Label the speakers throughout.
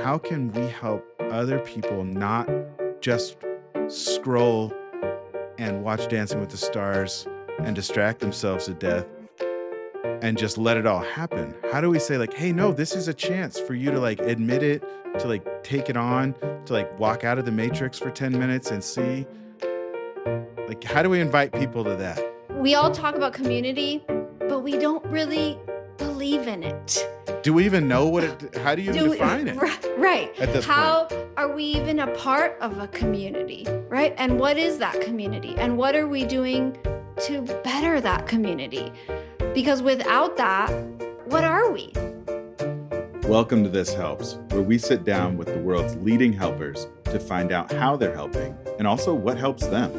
Speaker 1: how can we help other people not just scroll and watch Dancing with the Stars and distract themselves to death and just let it all happen? How do we say like, hey, no, this is a chance for you to like admit it, to like take it on, to like walk out of the matrix for 10 minutes and see? Like, how do we invite people to that?
Speaker 2: We all talk about community, but we don't really believe in it.
Speaker 1: Do we even know how do you even define it?
Speaker 2: Right.
Speaker 1: At this
Speaker 2: How
Speaker 1: point,
Speaker 2: are we even a part of a community, right? And what is that community? And what are we doing to better that community? Because without that, what are we?
Speaker 1: welcome to This Helps, where we sit down with the world's leading helpers to find out how they're helping and also what helps them.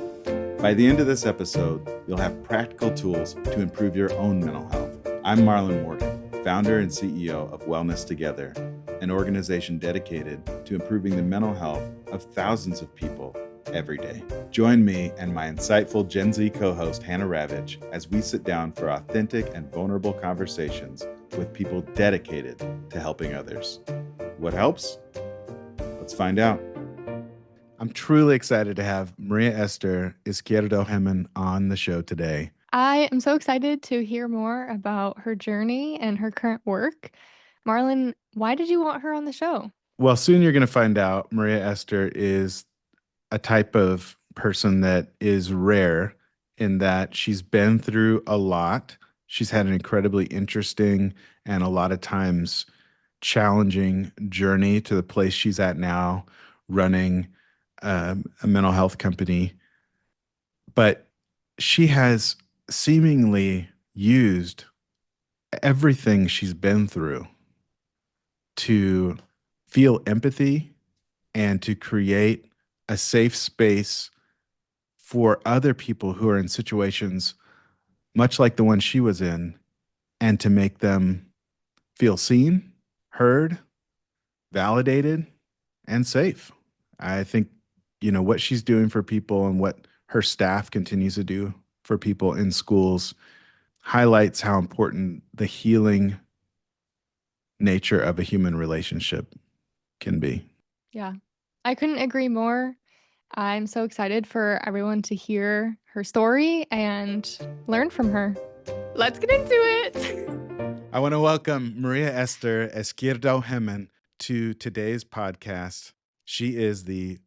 Speaker 1: By the end of this episode, you'll have practical tools to improve your own mental health. I'm Marlon Morgan, founder and CEO of Wellness Together, an organization dedicated to improving the mental health of thousands of people every day. Join me and my insightful Gen Z co-host Hannah Ravage as we sit down for authentic and vulnerable conversations with people dedicated to helping others. What helps? Let's find out. I'm truly excited to have MariaEsther Izquierdo-Hemmen on the show today.
Speaker 3: I am so excited to hear more about her journey and her current work. Marlon, why did you want her on the show?
Speaker 1: Well, soon you're going to find out MariaEsther is a type of person that is rare in that she's been through a lot. She's had an incredibly interesting and a lot of times challenging journey to the place she's at now, running a mental health company. But she has seemingly used everything she's been through to feel empathy and to create a safe space for other people who are in situations much like the one she was in, and to make them feel seen, heard, validated, and safe. I think, what she's doing for people and what her staff continues to do for people in schools highlights how important the healing nature of a human relationship can be.
Speaker 3: Yeah, I couldn't agree more. I'm so excited for everyone to hear her story and learn from her. Let's get into it.
Speaker 1: I want to welcome MariaEsther Izquierdo-Hemmen to today's podcast. She is the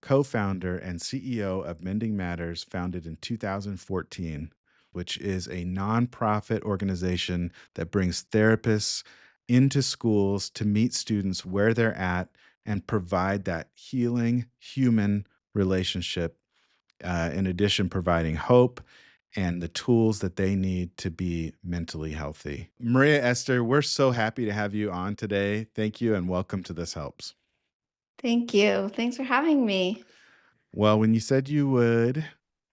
Speaker 1: co-founder and CEO of Mending Matters, founded in 2014, which is a nonprofit organization that brings therapists into schools to meet students where they're at and provide that healing human relationship, in addition providing hope and the tools that they need to be mentally healthy. MariaEsther, we're so happy to have you on today. Thank you and welcome to This Helps.
Speaker 2: Thank you. Thanks for having me.
Speaker 1: Well, when you said you would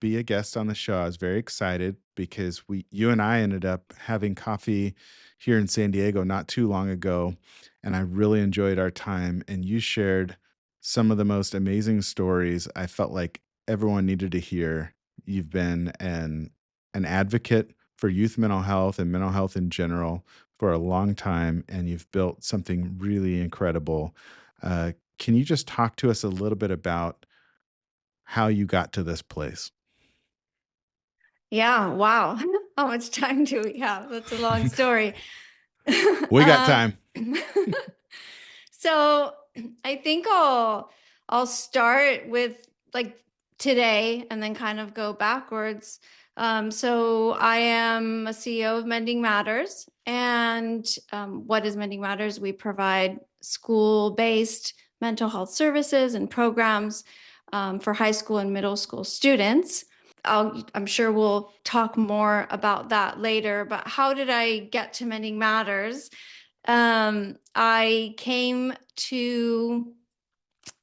Speaker 1: be a guest on the show, I was very excited because you and I ended up having coffee here in San Diego not too long ago, and I really enjoyed our time. And you shared some of the most amazing stories I felt like everyone needed to hear. You've been an advocate for youth mental health and mental health in general for a long time, and you've built something really incredible. Can you just talk to us a little bit about how you got to this place?
Speaker 2: Yeah, wow. How much time do we have? That's a long story.
Speaker 1: We got time.
Speaker 2: So I think I'll start with like today and then kind of go backwards. So I am a CEO of Mending Matters. And what is Mending Matters? We provide school-based mental health services and programs for high school and middle school students. I'm sure we'll talk more about that later, but how did I get to Mending Matters? I came to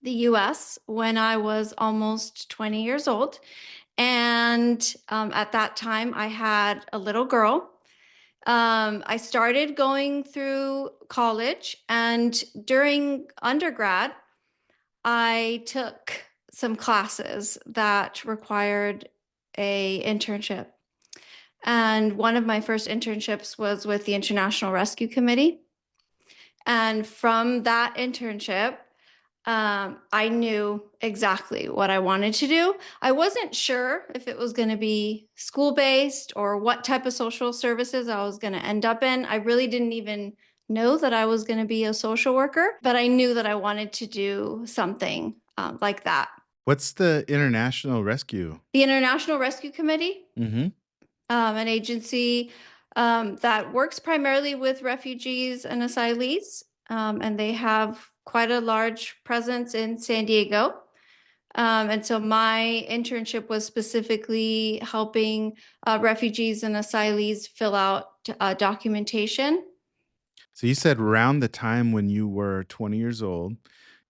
Speaker 2: the US when I was almost 20 years old. And at that time, I had a little girl. I started going through college, and during undergrad, I took some classes that required a internship. And one of my first internships was with the International Rescue Committee. And from that internship, I knew exactly what I wanted to do. I wasn't sure if it was going to be school-based or what type of social services I was going to end up in. I really didn't even know that I was going to be a social worker, but I knew that I wanted to do something like that.
Speaker 1: What's the International Rescue?
Speaker 2: The International Rescue Committee,
Speaker 1: Mm-hmm.
Speaker 2: an agency that works primarily with refugees and asylees, and they have quite a large presence in San Diego. And so my internship was specifically helping refugees and asylees fill out documentation.
Speaker 1: So you said around the time when you were 20 years old,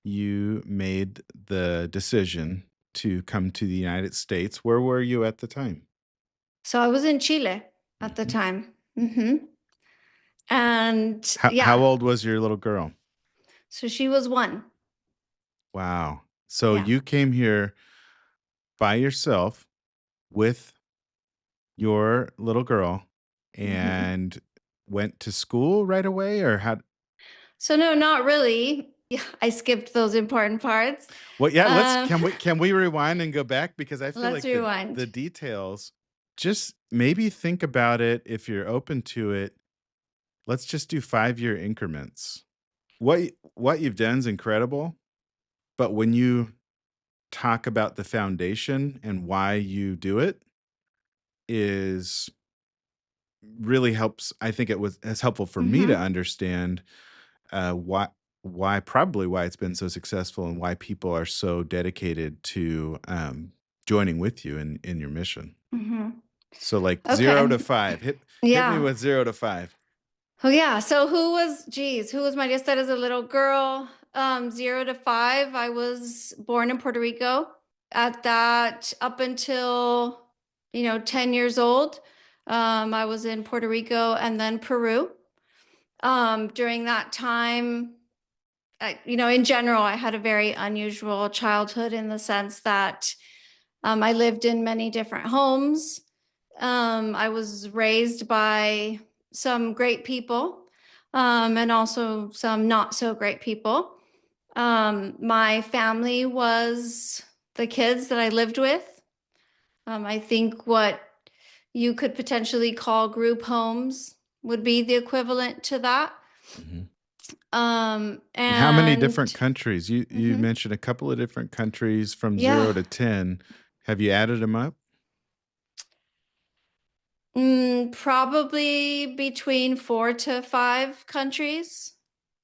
Speaker 1: you made the decision to come to the United States. Where were you at the time?
Speaker 2: So I was in Chile at the
Speaker 1: Mhm.
Speaker 2: time. And
Speaker 1: How
Speaker 2: yeah,
Speaker 1: old was your little girl?
Speaker 2: so she was 1.
Speaker 1: Wow. So
Speaker 2: Yeah.
Speaker 1: you came here by yourself with your little girl and went to school right away, or had
Speaker 2: So no, not really. Yeah, I skipped those important parts.
Speaker 1: well, yeah, let's
Speaker 2: Um,
Speaker 1: can we rewind and go back, because I feel
Speaker 2: let's
Speaker 1: like the
Speaker 2: rewind.
Speaker 1: details, just maybe think about it if you're open to it. Let's just do 5-year increments. What you've done is incredible, but when you talk about the foundation and why you do it is really helps. I think it's helpful for me to understand why probably why it's been so successful and why people are so dedicated to joining with you in your mission. So like 0 to
Speaker 2: Okay.
Speaker 1: 5, hit me
Speaker 2: Yeah.
Speaker 1: with 0 to 5.
Speaker 2: Oh yeah. So who was MariaEsther as a little girl? 0 to 5. I was born in Puerto Rico. At that, up until 10 years old, I was in Puerto Rico and then Peru. During that time, in general, I had a very unusual childhood in the sense that I lived in many different homes. I was raised by some great people and also some not so great people. My family was the kids that I lived with. I think what you could potentially call group homes would be the equivalent to that.
Speaker 1: Mhm. And how many different
Speaker 2: And
Speaker 1: countries? You
Speaker 2: mhm,
Speaker 1: mentioned a couple of different countries from 0
Speaker 2: yeah,
Speaker 1: to 10. Have you added them up?
Speaker 2: probably between 4 to 5 countries.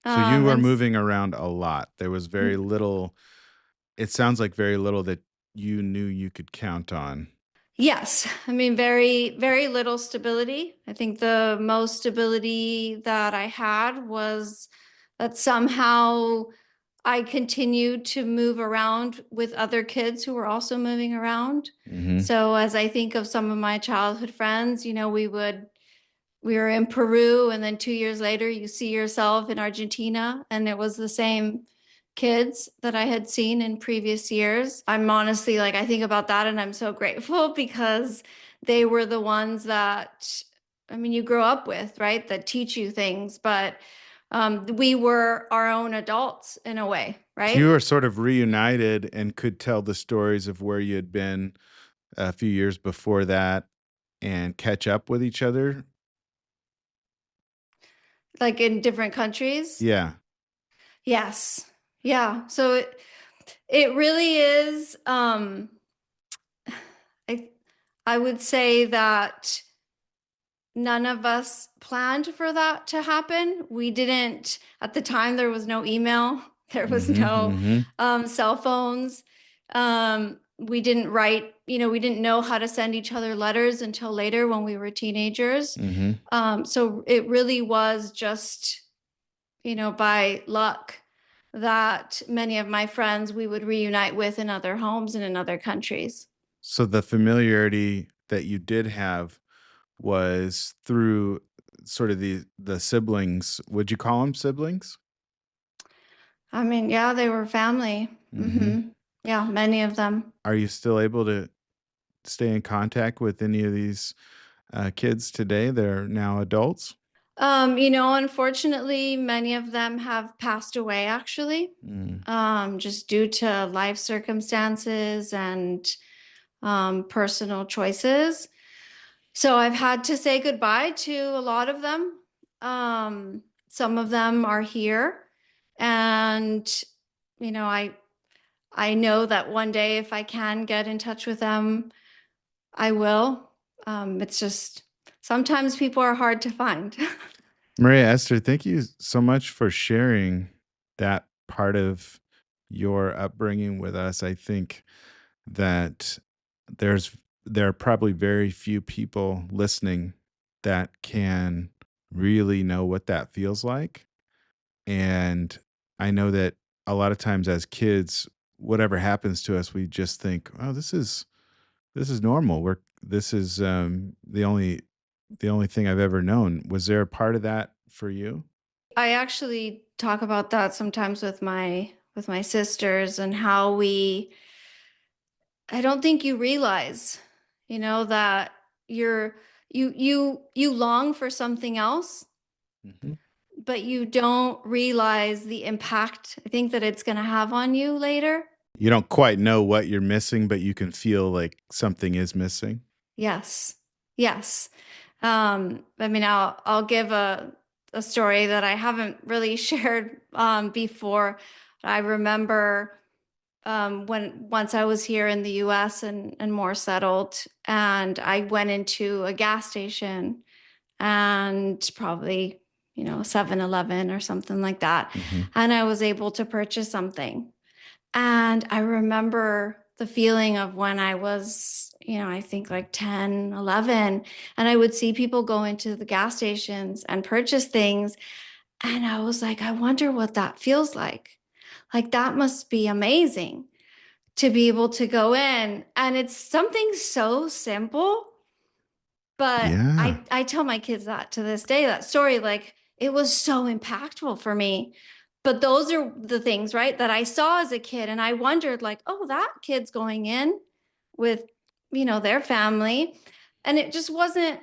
Speaker 1: So you were
Speaker 2: And
Speaker 1: moving around a lot. There was very little, it sounds like very little that you knew you could count on.
Speaker 2: yes, I mean, very, very little stability. I think the most stability that I had was that somehow I continued to move around with other kids who were also moving around.
Speaker 1: Mhm.
Speaker 2: So as I think of some of my childhood friends, we were in Peru, and then 2 years later, you see yourself in Argentina, and it was the same kids that I had seen in previous years. I'm honestly like, I think about that and I'm so grateful because they were the ones that, I mean, you grow up with, right? That teach you things, but we were our own adults in a way,
Speaker 1: So you
Speaker 2: right?
Speaker 1: were sort of reunited and could tell the stories of where you had been a few years before that and catch up with each other?
Speaker 2: Like in different countries.
Speaker 1: Yeah.
Speaker 2: Yes. Yeah. So it really is, I I would say that none of us planned for that to happen. We didn't, at the time, there was no email, there was
Speaker 1: Mhm,
Speaker 2: no
Speaker 1: mhm,
Speaker 2: cell phones. We didn't write, we didn't know how to send each other letters until later when we were teenagers.
Speaker 1: mhm.
Speaker 2: So it really was just, by luck that many of my friends we would reunite with in other homes and in other countries.
Speaker 1: So the familiarity that you did have was through sort of the siblings. Would you call them siblings?
Speaker 2: I mean, yeah, they were family.
Speaker 1: Mhm.
Speaker 2: Yeah, many of them.
Speaker 1: Are you still able to stay in contact with any of these kids today? They're now adults.
Speaker 2: Unfortunately, many of them have passed away actually, just due to life circumstances and personal choices. So I've had to say goodbye to a lot of them. Some of them are here, and I know that one day if I can get in touch with them, I will. It's just sometimes people are hard to find.
Speaker 1: MariaEsther, thank you so much for sharing that part of your upbringing with us. I think that there's there are probably very few people listening that can really know what that feels like. And I know that a lot of times as kids, whatever happens to us, we just think, "Oh, this is normal. This is the only thing I've ever known." Was there a part of that for you?
Speaker 2: I actually talk about that sometimes with my sisters and how I don't think you realize, that you long for something else,
Speaker 1: Mhm.
Speaker 2: but you don't realize the impact I think that it's going to have on you later.
Speaker 1: You don't quite know what you're missing, but you can feel like something is missing.
Speaker 2: Yes. Yes. I'll give a story that I haven't really shared before. I remember when once I was here in the US and more settled, and I went into a gas station and probably, 7-Eleven or something like that.
Speaker 1: Mhm.
Speaker 2: And I was able to purchase something. And I remember the feeling of when I was, I think like 10, 11, and I would see people go into the gas stations and purchase things. And I was like, I wonder what that feels like. Like, that must be amazing to be able to go in. And it's something so simple, but
Speaker 1: Yeah.
Speaker 2: I tell my kids that to this day, that story, like it was so impactful for me. But those are the things, right, that I saw as a kid. And I wondered, like, oh, that kid's going in with, their family. And it just wasn't,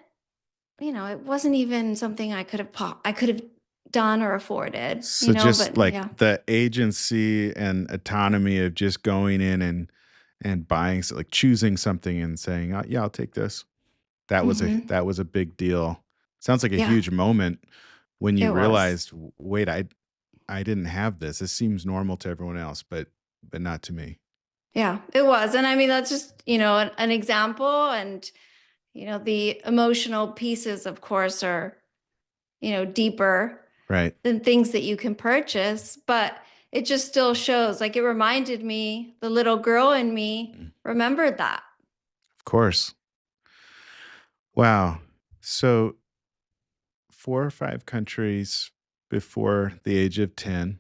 Speaker 2: it wasn't even something I could have done or afforded,
Speaker 1: So just
Speaker 2: but
Speaker 1: like
Speaker 2: yeah.
Speaker 1: the agency and autonomy of just going in and buying, like choosing something and saying, "Yeah, I'll take this."
Speaker 2: Hmm.
Speaker 1: That was a big deal. Sounds like a
Speaker 2: Yeah,
Speaker 1: huge moment when you
Speaker 2: it was.
Speaker 1: realized, Wait, I didn't have this. This seems normal to everyone else, but not to me."
Speaker 2: Yeah, it was. And I mean, that's just, an example. And, the emotional pieces, of course, are, deeper
Speaker 1: Right.
Speaker 2: than things that you can purchase. But it just still shows, like, it reminded me, the little girl in me
Speaker 1: Mm.
Speaker 2: remembered that.
Speaker 1: Of course. Wow. So 4 or 5 countries before the age of 10,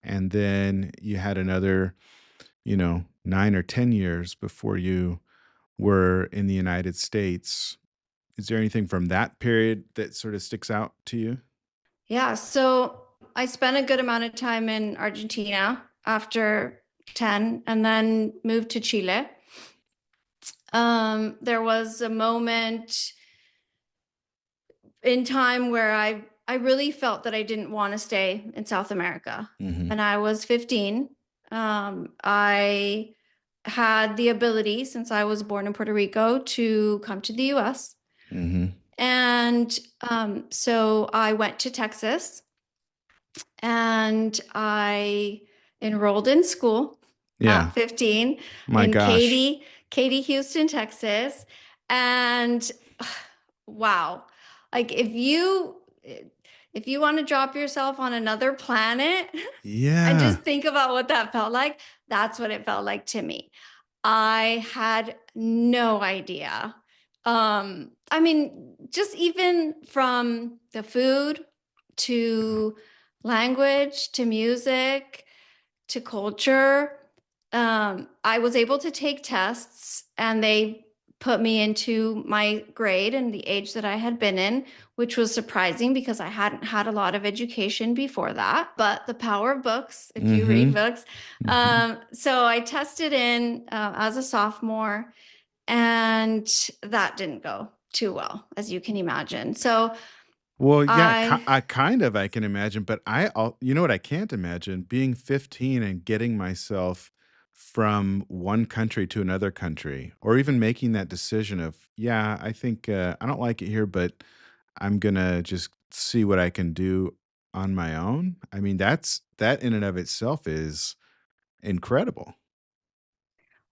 Speaker 1: and then you had another, 9 or 10 years before you were in the United States. Is there anything from that period that sort of sticks out to you?
Speaker 2: Yeah. So I spent a good amount of time in Argentina after 10 and then moved to Chile. There was a moment in time where I really felt that I didn't want to stay in South America.
Speaker 1: Mhm.
Speaker 2: When I was 15, I had the ability, since I was born in Puerto Rico, to come to the US.
Speaker 1: Mhm.
Speaker 2: And so I went to Texas and I enrolled in school
Speaker 1: Yeah.
Speaker 2: at 15
Speaker 1: My
Speaker 2: in
Speaker 1: gosh.
Speaker 2: Katy, Houston, Texas. And wow, like if you want to drop yourself on another planet and
Speaker 1: Yeah.
Speaker 2: just think about what that felt like, that's what it felt like to me. I had no idea. I mean, just even from the food to language to music to culture. I was able to take tests and they put me into my grade and the age that I had been in, which was surprising because I hadn't had a lot of education before that. But the power of books, if you read
Speaker 1: Mhm.
Speaker 2: books.
Speaker 1: Mhm.
Speaker 2: So I tested in as a sophomore, and that didn't go too well, as you can imagine. So
Speaker 1: Well, yeah,
Speaker 2: I
Speaker 1: I can imagine, but you know what I can't imagine? Being 15 and getting myself from one country to another country, or even making that decision of, yeah, I think I don't like it here, but I'm gonna just see what I can do on my own. I mean, that in and of itself is incredible.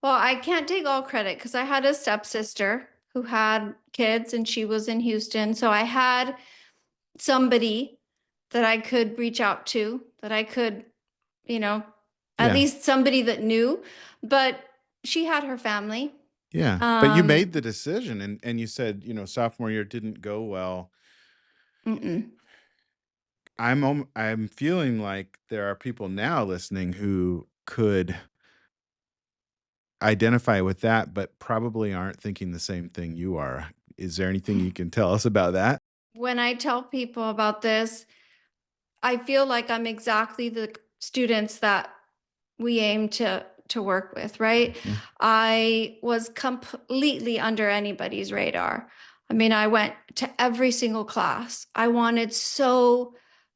Speaker 2: Well, I can't take all credit because I had a stepsister who had kids and she was in Houston. So I had somebody that I could reach out to, that I could, you know, at
Speaker 1: Yeah,
Speaker 2: least somebody that knew. But she had her family.
Speaker 1: yeah. But you
Speaker 2: Um,
Speaker 1: made the decision, and you said, sophomore year didn't go well.
Speaker 2: mm-mm.
Speaker 1: I'm feeling like there are people now listening who could identify with that, but probably aren't thinking the same thing you are. Is there anything you can tell us about that?
Speaker 2: When I tell people about this, I feel like I'm exactly the students that we aim to work with, right?
Speaker 1: Mhm.
Speaker 2: I was completely under anybody's radar. I mean, I went to every single class. I wanted so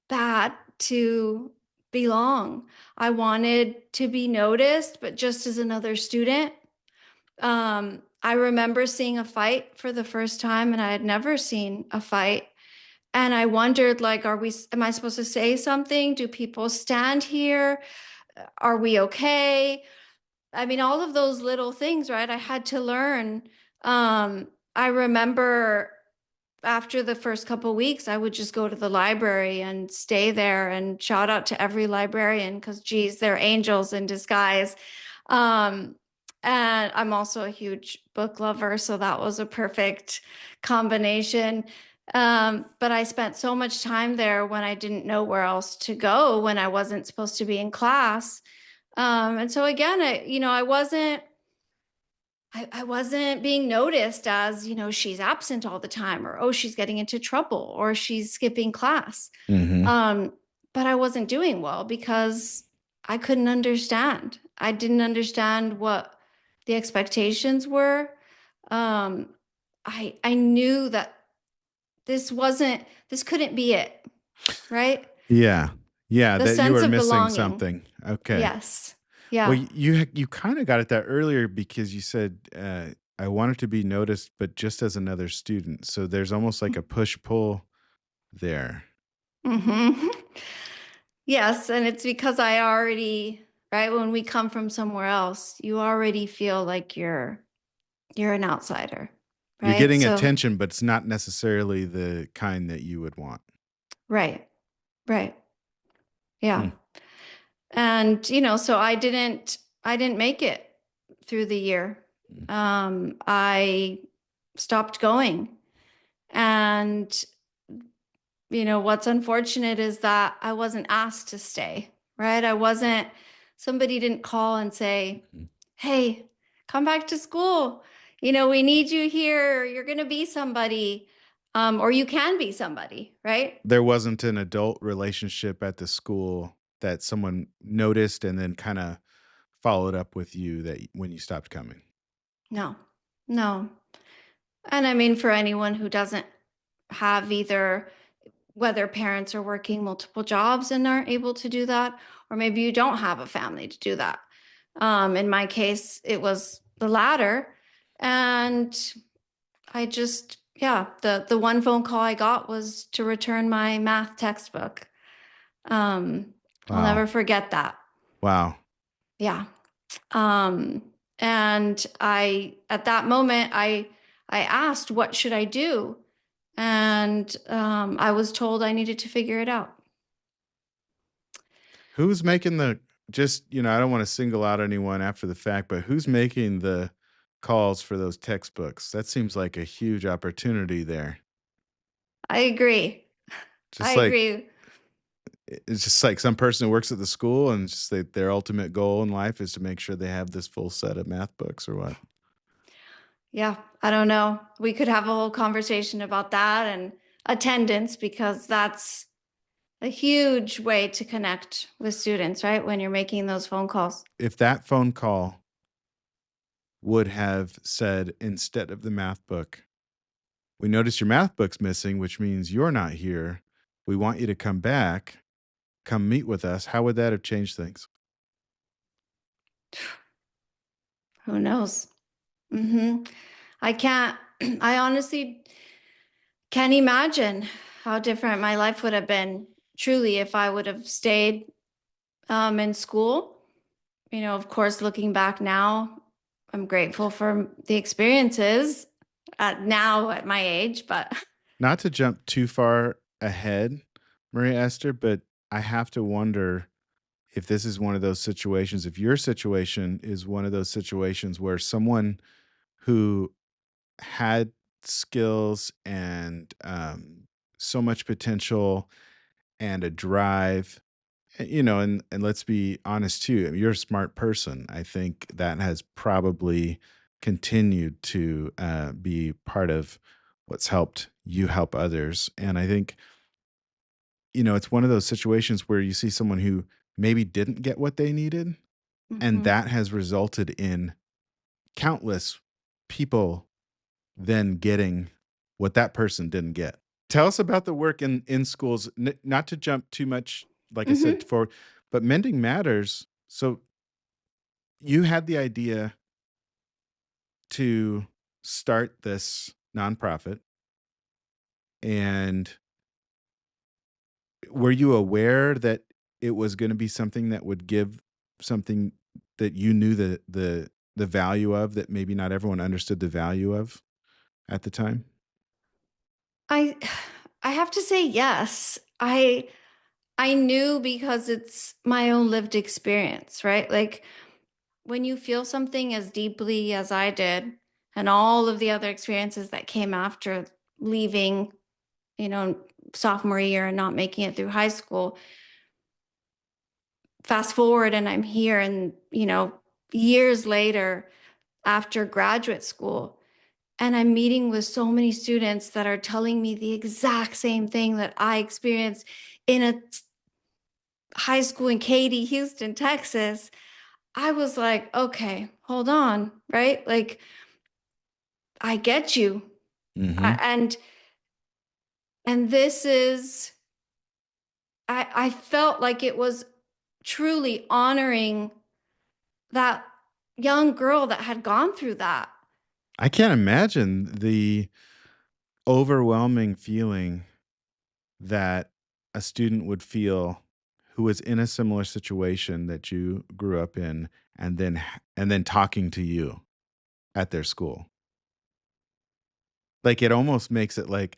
Speaker 2: bad to belong. I wanted to be noticed, but just as another student. I remember seeing a fight for the first time, and I had never seen a fight. And I wondered, like, am I supposed to say something? Do people stand here? Are we okay? I mean, all of those little things, right? I had to learn. I remember after the first couple weeks, I would just go to the library and stay there and shout out to every librarian because, geez, they're angels in disguise. Um, and I'm also a huge book lover, so that was a perfect combination. But I spent so much time there when I didn't know where else to go, when I wasn't supposed to be in class. And so again, I wasn't being noticed as, she's absent all the time, or, oh, she's getting into trouble, or she's skipping class.
Speaker 1: Mhm.
Speaker 2: Um, but I wasn't doing well because I couldn't understand. I didn't understand what the expectations were. Um, I knew that this couldn't be it, right?
Speaker 1: Yeah. Yeah,
Speaker 2: The
Speaker 1: that you
Speaker 2: sense
Speaker 1: were
Speaker 2: of
Speaker 1: missing
Speaker 2: belonging.
Speaker 1: something. Okay.
Speaker 2: Yes.
Speaker 1: Well,
Speaker 2: Yeah.
Speaker 1: you kinda got at that earlier because you said, "I wanted to be noticed, but just as another student." So there's almost like a push-pull there.
Speaker 2: Hmm. Yes, and it's because right, when we come from somewhere else, you already feel like you're an outsider,
Speaker 1: You're
Speaker 2: right?
Speaker 1: getting
Speaker 2: So,
Speaker 1: attention, but it's not necessarily the kind that you would want.
Speaker 2: right, right. Yeah.
Speaker 1: Hmm.
Speaker 2: And, so I didn't make it through the year. I stopped going. And what's unfortunate is that I wasn't asked to stay, right? Somebody didn't call and say,
Speaker 1: Mhm.
Speaker 2: hey, come back to school. We need you here. You're going to be somebody, or you can be somebody, right?
Speaker 1: There wasn't an adult relationship at the school that someone noticed and then kinda followed up with you that when you stopped coming.
Speaker 2: No, no. And I mean, for anyone who doesn't have either, whether parents are working multiple jobs and aren't able to do that, or maybe you don't have a family to do that. In my case, it was the latter. And yeah, the one phone call I got was to return my math textbook. I'll
Speaker 1: Wow.
Speaker 2: never forget that.
Speaker 1: Wow.
Speaker 2: Yeah. Um, and at that moment, I asked, what should I do? And I was told I needed to figure it out.
Speaker 1: Who's making the just, I don't wanna single out anyone after the fact, but who's making the calls for those textbooks? That seems like a huge opportunity there.
Speaker 2: I agree. I
Speaker 1: Just like
Speaker 2: agree.
Speaker 1: it's just like some person who works at the school and just their ultimate goal in life is to make sure they have this full set of math books or what?
Speaker 2: Yeah, I don't know. We could have a whole conversation about that and attendance because that's a huge way to connect with students, right? When you're making those phone calls.
Speaker 1: If that phone call would have said instead of the math book, We notice your math book's missing, which means you're not here. We want you to come back, come meet with us. How would that have changed things?
Speaker 2: Who knows? hmm I can't, I honestly can't imagine how different my life would have been truly if I would have stayed in school. Of course, looking back now, I'm grateful for the experiences at my age, but
Speaker 1: Not to jump too far ahead, Maria Esther, but I have to wonder if this is one of those situations, if your situation is one of those situations where someone who had skills and so much potential and a drive, and let's be honest too, I mean, you're a smart person. I think that has probably continued to be part of what's helped you help others. And I think, it's one of those situations where you see someone who maybe didn't get what they needed, and
Speaker 2: Mhm.
Speaker 1: that has resulted in countless people then getting what that person didn't get. Tell us about the work in schools, not to jump too much, like I said,
Speaker 2: Mhm.
Speaker 1: forward, but Mending Matters. So you had the idea to start this nonprofit, and were you aware that it was going to be something that would give something that you knew the value of, that maybe not everyone understood the value of at the time?
Speaker 2: I I have to say yes. I knew because it's my own lived experience, right? Like when you feel something as deeply as I did and all of the other experiences that came after leaving, you know, sophomore year and not making it through high school, fast forward and I'm here and, years later after graduate school, and I'm meeting with so many students that are telling me the exact same thing that I experienced in a high school in Katy, Houston, Texas. I was like, okay, hold on, right? Like, I get you.
Speaker 1: Hmm.
Speaker 2: I, and this is, I felt like it was truly honoring that young girl that had gone through that.
Speaker 1: I can't imagine the overwhelming feeling that a student would feel who was in a similar situation that you grew up in, and then talking to you at their school. Like, it almost makes it like,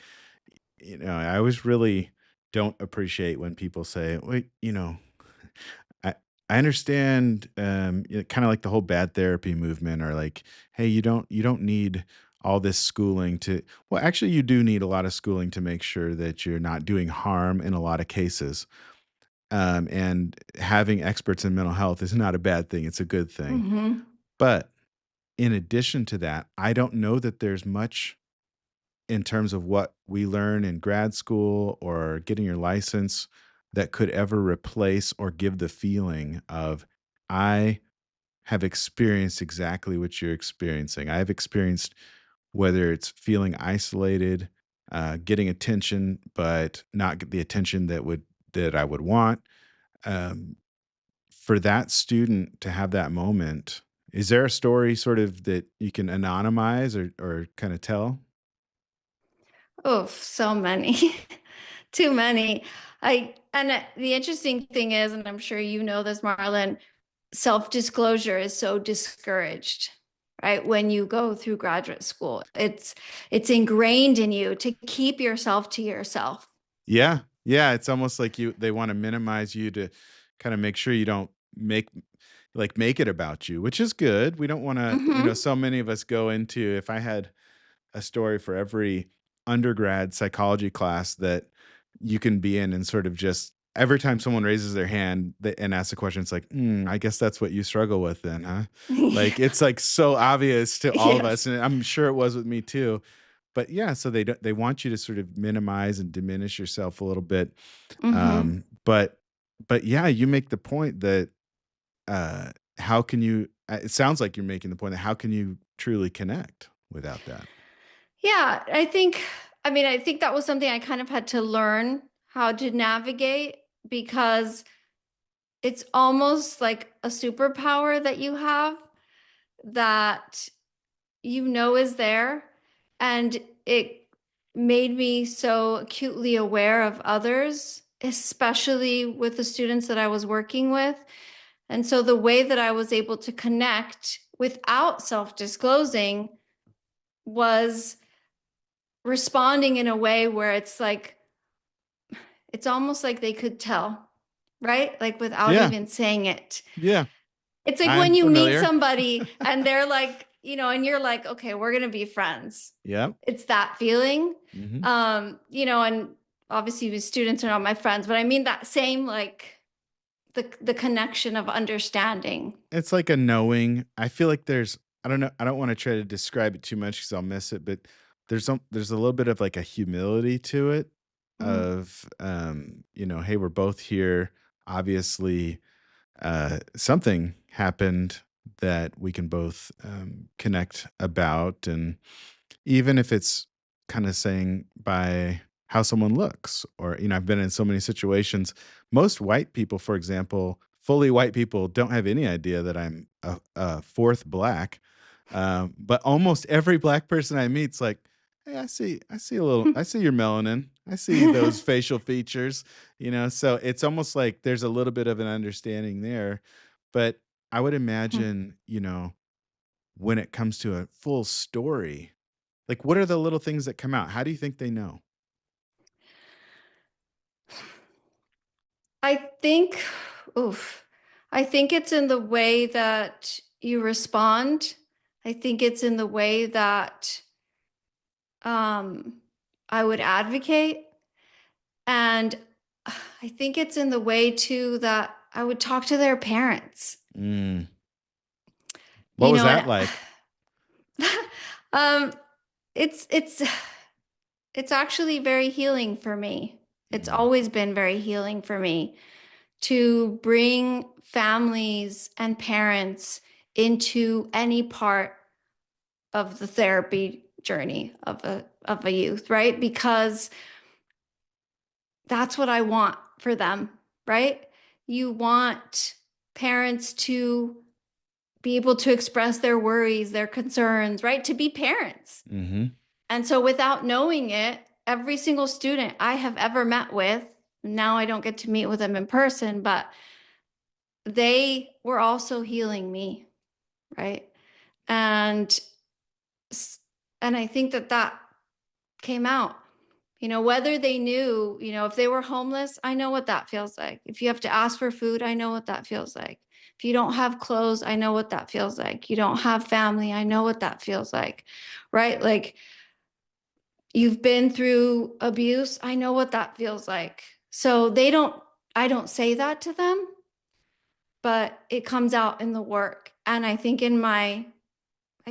Speaker 1: I always really don't appreciate when people say, "Wait, I I understand, kind of like the whole bad therapy movement, or like, hey, you don't need all this schooling to." Well, actually, you do need a lot of schooling to make sure that you're not doing harm in a lot of cases. And having experts in mental health is not a bad thing; it's a good thing.
Speaker 2: Hmm
Speaker 1: But in addition to that, I don't know that there's much in terms of what we learn in grad school or getting your license that could ever replace or give the feeling of, I have experienced exactly what you're experiencing. I've experienced, whether it's feeling isolated, getting attention, but not get the attention that I would want. Um, for that student to have that moment, is there a story sort of that you can anonymize or kind of tell?
Speaker 2: Oh, so many. Too many. The interesting thing is, and I'm sure you know this, Marlon, self-disclosure is so discouraged, right? When you go through graduate school, it's ingrained in you to keep yourself to yourself.
Speaker 1: Yeah. Yeah, it's almost like they wanna minimize you to kinda make sure you don't make it about you, which is good. We don't wanna,
Speaker 2: Hmm
Speaker 1: so many of us go into, if I had a story for every undergrad psychology class that you can be in, and sort of just every time someone raises their hand and asks a question, it's like, I guess that's what you struggle with then, huh? Like, it's like so obvious to all of us,
Speaker 2: Yes.
Speaker 1: and I'm sure it was with me too. But yeah, so they want you to sort of minimize and diminish yourself a little bit.
Speaker 2: hmm
Speaker 1: But yeah, you make the point that how can you? It sounds like you're making the point that how can you truly connect without that?
Speaker 2: Yeah, I think that was something I kind of had to learn how to navigate because it's almost like a superpower that you have that is there. And it made me so acutely aware of others, especially with the students that I was working with. And so the way that I was able to connect without self-disclosing was responding in a way where it's almost like they could tell, right? Like without
Speaker 1: Yeah.
Speaker 2: even saying it.
Speaker 1: Yeah.
Speaker 2: It's like when
Speaker 1: I'm
Speaker 2: you meet
Speaker 1: familiar.
Speaker 2: somebody and they're like, and you're like, okay, we're going to be friends.
Speaker 1: Yep.
Speaker 2: It's that feeling.
Speaker 1: Mm-hmm.
Speaker 2: And obviously the students are not my friends, but I mean that same, like the connection of understanding.
Speaker 1: It's like a knowing. I feel like I don't know. I don't want to try to describe it too much because I'll miss it, but there's a little bit of like a humility to it
Speaker 2: Mm.
Speaker 1: of, hey, we're both here. Obviously, something happened that we can both connect about. And even if it's kind of saying by how someone looks, or, I've been in so many situations. Most white people, for example, fully white people don't have any idea that I'm a fourth black. But almost every black person I meet's like, hey, I see your melanin. I see those facial features, so it's almost like there's a little bit of an understanding there. But I would imagine, when it comes to a full story, like, what are the little things that come out? How do you think they know?
Speaker 2: I think, oof, I think it's in the way that you respond. I think it's in the way that um, I would advocate. And I think it's in the way too that I would talk to their parents,
Speaker 1: Mm. What was
Speaker 2: and
Speaker 1: that like?
Speaker 2: um, it's it's it's actually very healing for me. It's
Speaker 1: Mm.
Speaker 2: always been very healing for me to bring families and parents into any part of the therapy journey of a youth, right? Because that's what I want for them, right? You want parents to be able to express their worries, their concerns, right? To be parents.
Speaker 1: Mhm.
Speaker 2: And so without knowing it, every single student I have ever met with, now I don't get to meet with them in person, but they were also healing me, right? And and I think that came out. Whether they knew, if they were homeless, I know what that feels like. If you have to ask for food, I know what that feels like. If you don't have clothes, I know what that feels like. You don't have family, I know what that feels like, right? Like you've been through abuse, I know what that feels like. So I don't say that to them, but it comes out in the work. And I think I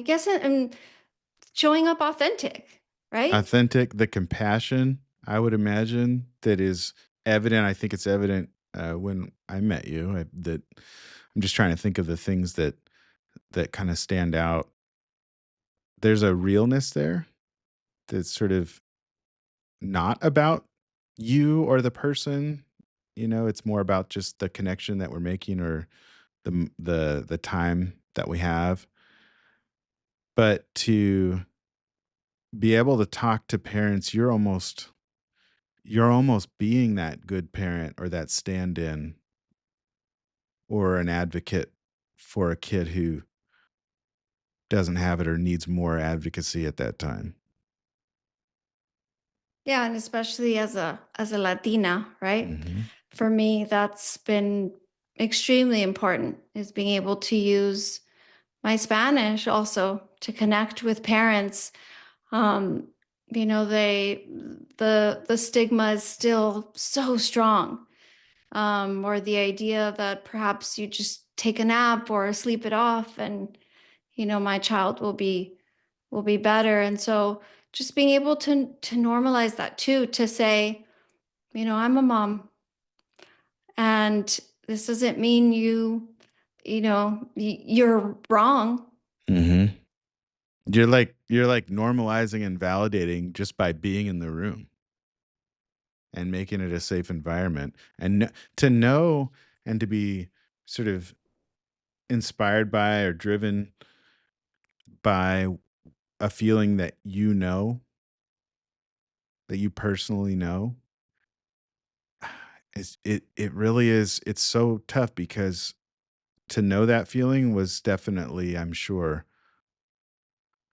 Speaker 2: guess in showing up authentic, right?
Speaker 1: Authentic, the compassion, I would imagine, that is evident. I think it's evident, when I met you, that I'm just trying to think of the things that kinda stand out. There's a realness there that's sort of not about you or the person, it's more about just the connection that we're making, or the time that we have. But to be able to talk to parents, you're almost being that good parent or that stand-in or an advocate for a kid who doesn't have it or needs more advocacy at that time.
Speaker 2: Yeah, and especially as a Latina, right?
Speaker 1: Mhm.
Speaker 2: For me, that's been extremely important is being able to use my Spanish also to connect with parents. Um, the stigma is still so strong. Or the idea that perhaps you just take a nap or sleep it off and my child will be better. And so just being able to normalize that too, to say, I'm a mom and this doesn't mean you're wrong.
Speaker 1: Mhm. You're like normalizing and validating just by being in the room and making it a safe environment. And to know and to be sort of inspired by or driven by a feeling that you know, that you personally know, it really is, it's so tough because to know that feeling was definitely, I'm sure,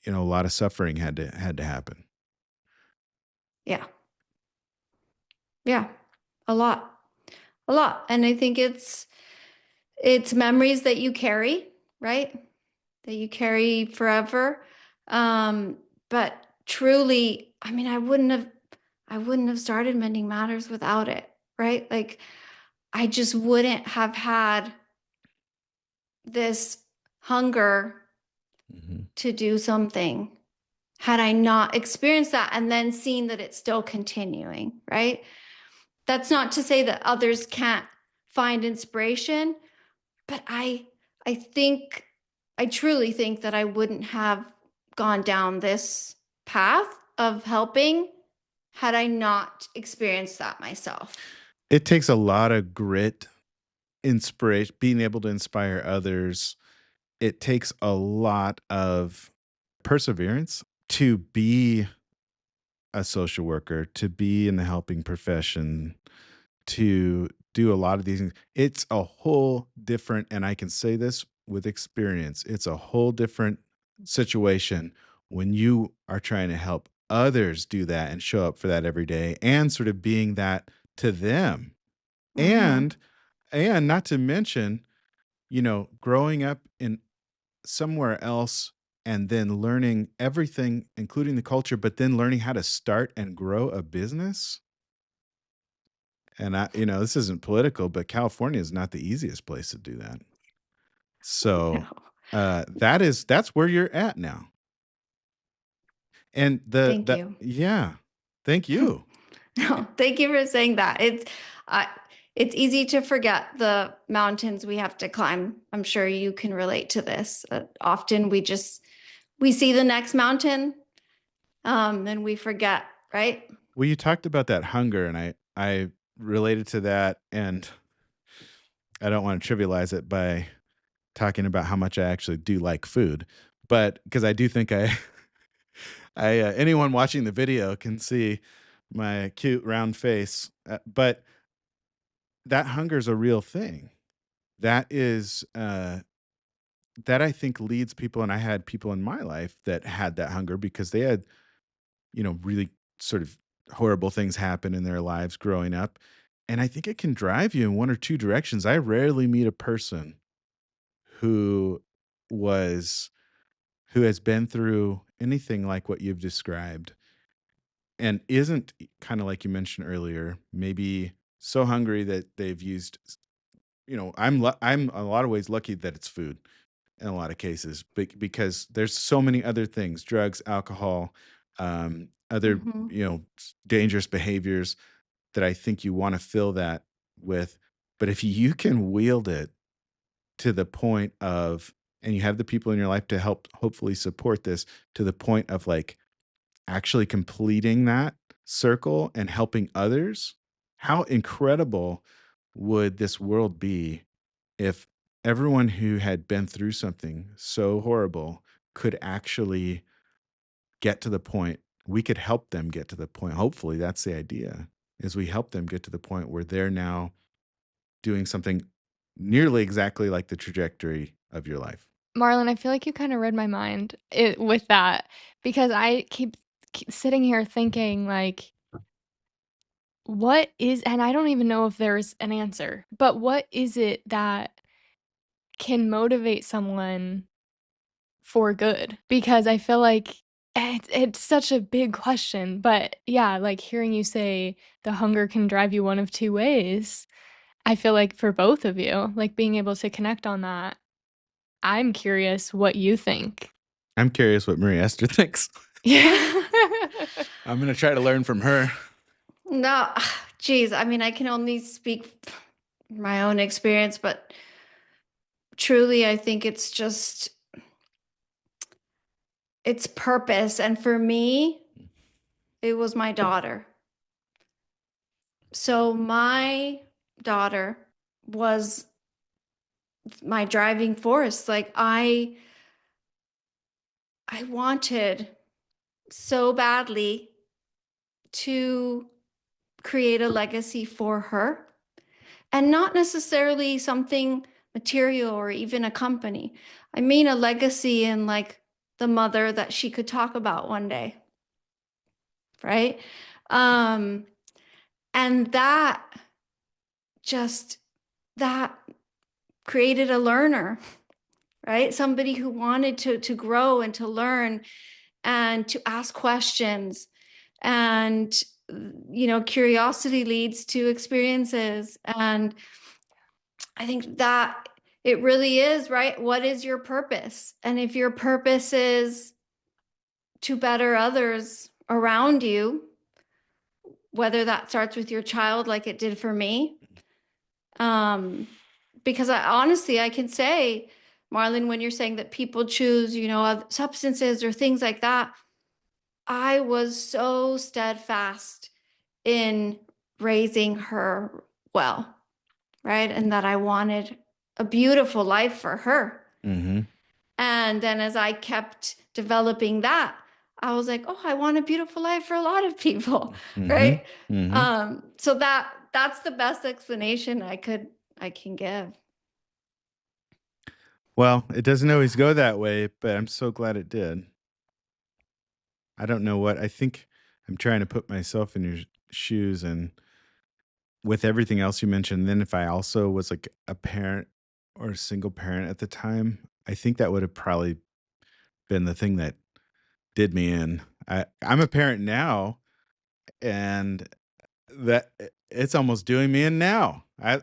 Speaker 1: a lot of suffering had to happen.
Speaker 2: Yeah. Yeah. A lot. A lot. And I think it's memories that you carry, right? That you carry forever. But truly, I mean, I wouldn't have started Mending Matters without it, right? Like I just wouldn't have had this hunger
Speaker 1: Mhm.
Speaker 2: to do something had I not experienced that and then seen that it's still continuing, right? That's not to say that others can't find inspiration, but I think I truly think that I wouldn't have gone down this path of helping had I not experienced that myself.
Speaker 1: It takes a lot of grit, inspiration, being able to inspire others. It takes a lot of perseverance to be a social worker, to be in the helping profession, to do a lot of these things. It's a whole different, and I can say this with experience, it's a whole different situation when you are trying to help others do that and show up for that every day and sort of being that to them.
Speaker 2: Mm-hmm.
Speaker 1: And not to mention, growing up in somewhere else and then learning everything, including the culture, but then learning how to start and grow a business. And this isn't political, but California is not the easiest place to do that. So that's where you're at now. And
Speaker 2: Thank you.
Speaker 1: yeah, thank you.
Speaker 2: No, thank you for saying that. Uh, it's easy to forget the mountains we have to climb. I'm sure you can relate to this. Often we see the next mountain, and we forget, right?
Speaker 1: Well, you talked about that hunger, and I related to that, and I don't want to trivialize it by talking about how much I actually do like food, but because I do think I anyone watching the video can see my cute round face, but that hunger is a real thing. That is that I think leads people, and I had people in my life that had that hunger because they had, really sort of horrible things happen in their lives growing up. And I think it can drive you in one or two directions. I rarely meet a person who was who has been through anything like what you've described and isn't kind of like you mentioned earlier, maybe so hungry that they've used, I'm a lot of ways lucky that it's food in a lot of cases, because there's so many other things, drugs, alcohol, other,
Speaker 2: Mm-hmm.
Speaker 1: dangerous behaviors that I think you want to fill that with. But if you can wield it to the point of, and you have the people in your life to help hopefully support this to the point of like actually completing that circle and helping others, how incredible would this world be if everyone who had been through something so horrible could actually get to the point, we could help them get to the point. Hopefully that's the idea, is we help them get to the point where they're now doing something nearly exactly like the trajectory of your life.
Speaker 3: Marlon, I feel like you kind of read my mind with that because I keep sitting here thinking like what is, and I don't even know if there's an answer, but what is it that can motivate someone for good? Because I feel like it's such a big question, but yeah, like hearing you say the hunger can drive you one of two ways, I feel like for both of you, like being able to connect on that, I'm curious what you think.
Speaker 1: I'm curious what MariaEsther thinks.
Speaker 3: Yeah.
Speaker 1: I'm going to try to learn from her.
Speaker 2: No, geez, I mean, I can only speak my own experience, but truly, I think it's purpose. And for me, it was my daughter. So my daughter was my driving force. Like I wanted so badly to create a legacy for her, and not necessarily something material or even a company. I mean a legacy in like the mother that she could talk about one day, right? Um, and just that created a learner, right? Somebody who wanted to grow and to learn and to ask questions. And curiosity leads to experiences. And I think that it really is, right? What is your purpose? And if your purpose is to better others around you, whether that starts with your child like it did for me, because I can say, Marlon, when you're saying that people choose, substances or things like that, I was so steadfast in raising her well, right? And that I wanted a beautiful life for her.
Speaker 1: Mm-hmm.
Speaker 2: And then as I kept developing that, I was like, oh, I want a beautiful life for a lot of people,
Speaker 1: Mm-hmm.
Speaker 2: right?
Speaker 1: Mm-hmm.
Speaker 2: So that's the best explanation I can give.
Speaker 1: Well, it doesn't always go that way, but I'm so glad it did. I don't know what I think. I'm trying to put myself in your shoes, and with everything else you mentioned, then if I also was like a parent or a single parent at the time, I think that would have probably been the thing that did me in. I'm a parent now, and that it's almost doing me in now. I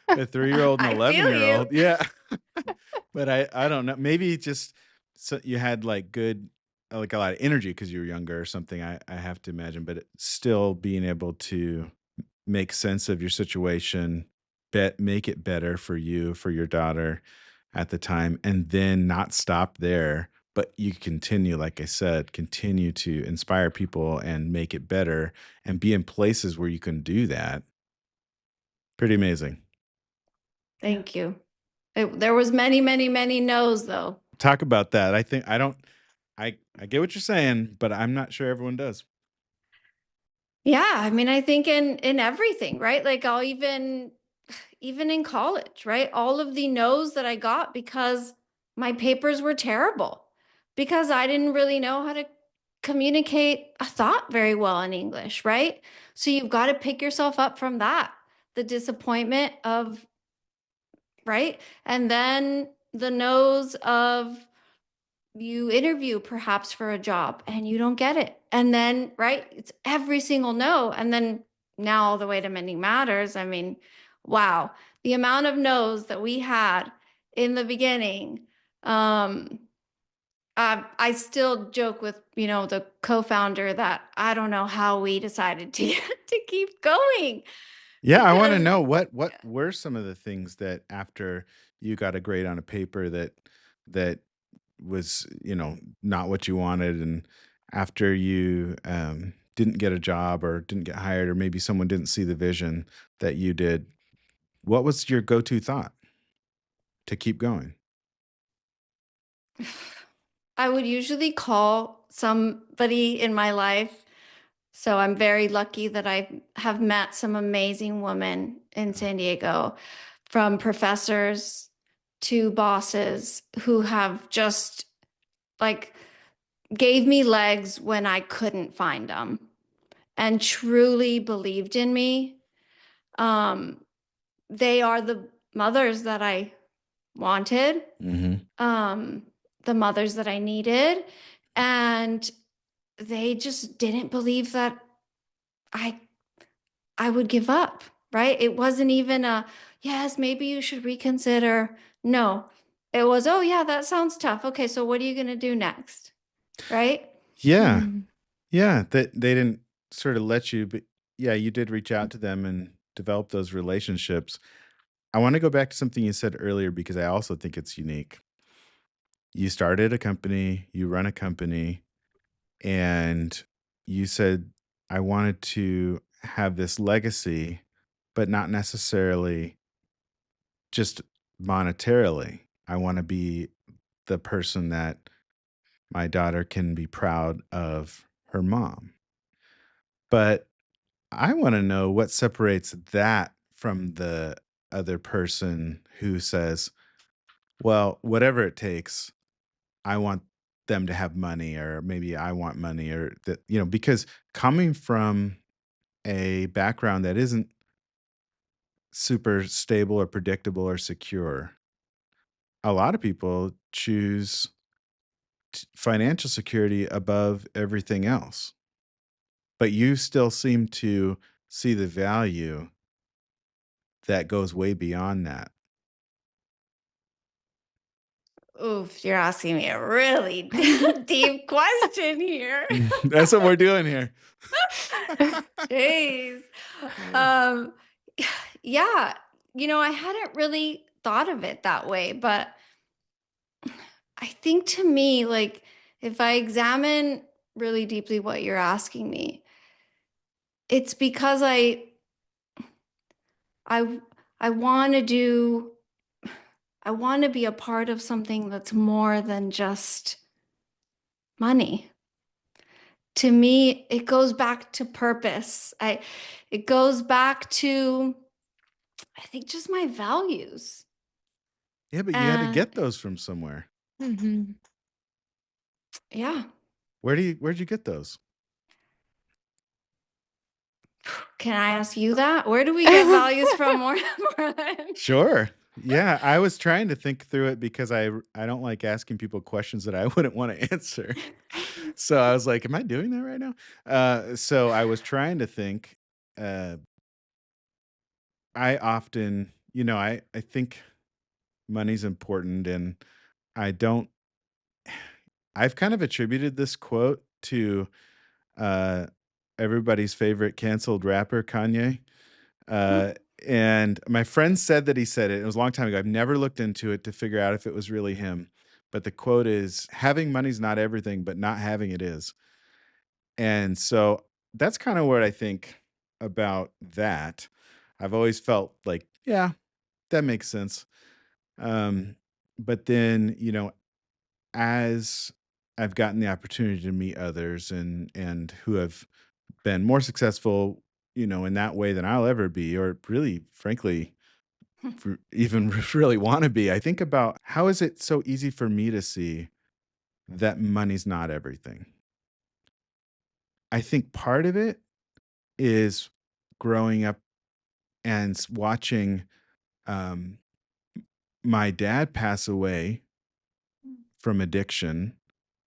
Speaker 1: a 3-year-old and
Speaker 2: I feel you.
Speaker 1: 11-year-old. Yeah. But I don't know. Maybe just so you had like good like a lot of energy because you were younger or something. I have to imagine, but still being able to make sense of your situation, make it better for you, for your daughter at the time, and then not stop there, but you continue, like I said, continue to inspire people and make it better and be in places where you can do that. Pretty amazing.
Speaker 2: Thank you. There was many, many, many no's though.
Speaker 1: Talk about that. I think I don't I get what you're saying, but I'm not sure everyone does.
Speaker 2: Yeah, I mean, I think in everything, right? Like I'll even in college, right? All of the no's that I got because my papers were terrible, because I didn't really know how to communicate a thought very well in English, right? So you've got to pick yourself up from that, the disappointment of, right? And then the no's of, you interview perhaps for a job and you don't get it. And then, right, it's every single no. And then now all the way to Mending Matters. I mean, wow, the amount of no's that we had in the beginning. I still joke with, the co-founder that I don't know how we decided to to keep going,
Speaker 1: Yeah, I want to
Speaker 2: because
Speaker 1: know what were some of the things that after you got a grade on a paper that was, not what you wanted, and after you didn't get a job or didn't get hired or maybe someone didn't see the vision that you did, what was your go-to thought to keep going?
Speaker 2: I would usually call somebody in my life. So I'm very lucky that I have met some amazing women in San Diego, from professors to bosses, who have just like gave me legs when I couldn't find them and truly believed in me. Um, they are the mothers that I wanted,
Speaker 1: Mm-hmm.
Speaker 2: um, the mothers that I needed. And they just didn't believe that I I would give up, right? It wasn't even a, yes, maybe you should reconsider. No, it was, oh, yeah, that sounds tough. Okay, so what are you going to do next? Right?
Speaker 1: Yeah.
Speaker 3: Mm.
Speaker 1: Yeah, that they didn't sort of let you, but yeah, you did reach out to them and develop those relationships. I want to go back to something you said earlier because I also think it's unique. You started a company, you run a company, and you said, I wanted to have this legacy, but not necessarily just monetarily. I want to be the person that my daughter can be proud of her mom. But I want to know what separates that from the other person who says, well, whatever it takes, I want them to have money, or maybe I want money, or that, because coming from a background that isn't super stable or predictable or secure, a lot of people choose financial security above everything else. But you still seem to see the value that goes way beyond that.
Speaker 2: Oof, you're asking me a really deep question here.
Speaker 1: That's what we're doing here.
Speaker 2: Jeez. Um, yeah, I hadn't really thought of it that way, but I think to me, like, if I examine really deeply what you're asking me, it's because I I want to do I want to be a part of something that's more than just money. To me, it goes back to purpose. It goes back to, I think, just my values.
Speaker 1: Yeah, but you had to
Speaker 2: And
Speaker 1: get those from somewhere.
Speaker 3: Mhm.
Speaker 2: yeah,
Speaker 1: Where'd you get those?
Speaker 2: can I ask you that? Where do we get values from more than?
Speaker 1: Sure. Yeah, I was trying to think through it because I don't like asking people questions that I wouldn't want to answer. So I was like, am I doing that right now? So I was trying to think. Uh, I often, I think money's important, and I don't. I've kind of attributed this quote to uh, everybody's favorite canceled rapper, Kanye. Uh, and my friend said that he said it. It was a long time ago. I've never looked into it to figure out if it was really him. But the quote is, having money's not everything, but not having it is. And so that's kind of what I think about that. I've always felt like, yeah, that makes sense. Um, but then, as I've gotten the opportunity to meet others and who have been more successful, in that way than I'll ever be, or really, frankly, even really want to be, I think about how is it so easy for me to see that money's not everything. I think part of it is growing up and watching um, my dad pass away from addiction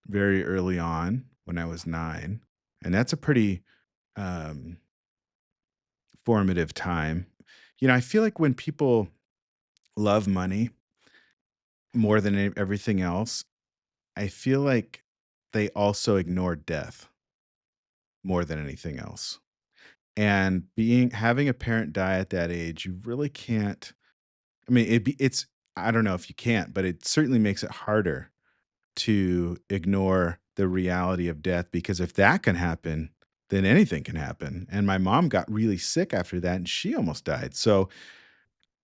Speaker 1: very early on when I was 9, and that's a pretty um, formative time. I feel like when people love money more than everything else, I feel like they also ignore death more than anything else. And having a parent die at that age, you really can't. I mean, it's I don't know if you can't, but it certainly makes it harder to ignore the reality of death, because if that can happen, then anything can happen. And my mom got really sick after that and she almost died. So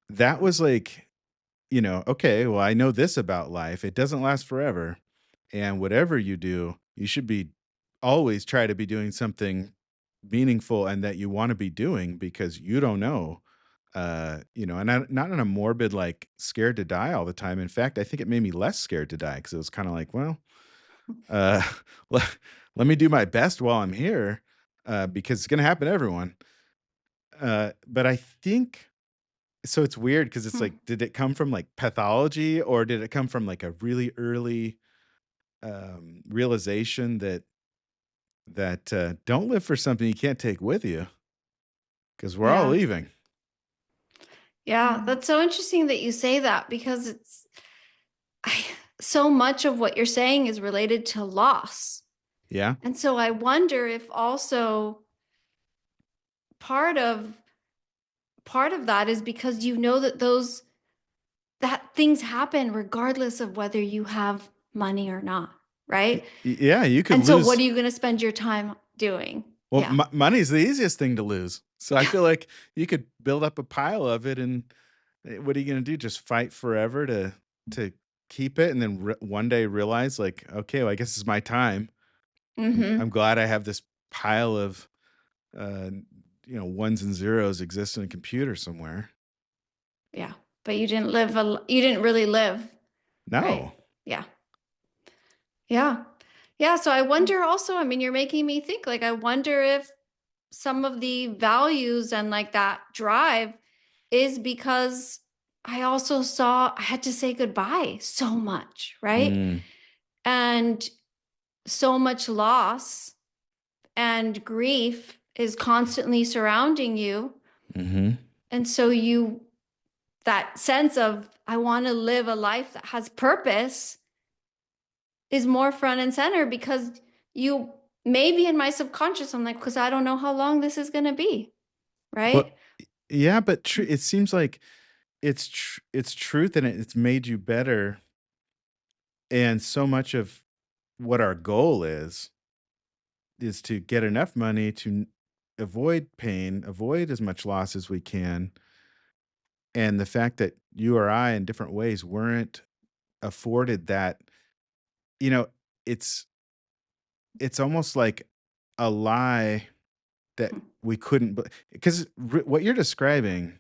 Speaker 1: that was like, okay, well, I know this about life. It doesn't last forever. And whatever you do, you should be always try to be doing something meaningful and that you want to be doing, because you don't know. And not in a morbid, like scared to die all the time. In fact, I think it made me less scared to die because it was kind of like, well, uh, let, let me do my best while I'm here, because it's going to happen to everyone. But I think so. It's weird because it's like, did it come from like pathology, or did it come from like a really early realization that don't live for something you can't take with you, because we're all
Speaker 2: Yeah.
Speaker 1: leaving.
Speaker 2: Yeah, that's so interesting that you say that, because so much of what you're saying is related to loss.
Speaker 1: Yeah.
Speaker 2: And so I wonder if also part of that is because that things happen regardless of whether you have money or not, right?
Speaker 1: Yeah, you could
Speaker 2: And so what
Speaker 1: lose.
Speaker 2: are you going to spend your time doing?
Speaker 1: Well,
Speaker 2: Yeah.
Speaker 1: money's the easiest thing to lose. So I feel like you could build up a pile of it, and what are you going to do? Just fight forever to keep it, and then one day realize, like, okay, well, I guess it's my time. I'm
Speaker 2: Mm-hmm.
Speaker 1: glad I have this pile of uh, ones and zeros exist in a computer somewhere.
Speaker 2: Yeah. But you didn't really live, right?
Speaker 1: No.
Speaker 2: Yeah. Yeah. Yeah. So I wonder also, I mean, you're making me think, like, I wonder if some of the values and like that drive is because I also saw I had to say goodbye so much, right?
Speaker 1: Mm,
Speaker 2: And so much loss and grief is constantly surrounding you.
Speaker 1: hmm
Speaker 2: And so that sense of, I want to live a life that has purpose is more front and center because you maybe in my subconscious, I'm like, because I don't know how long this is going to be.
Speaker 1: Well,
Speaker 2: Right.
Speaker 1: yeah, but it seems like it's truth, and it's made you better. And so much of what our goal is to get enough money to avoid pain, avoid as much loss as we can. And the fact that you or I, in different ways, weren't afforded that, you know, it's it's almost like a lie that we couldn't, because what you're describing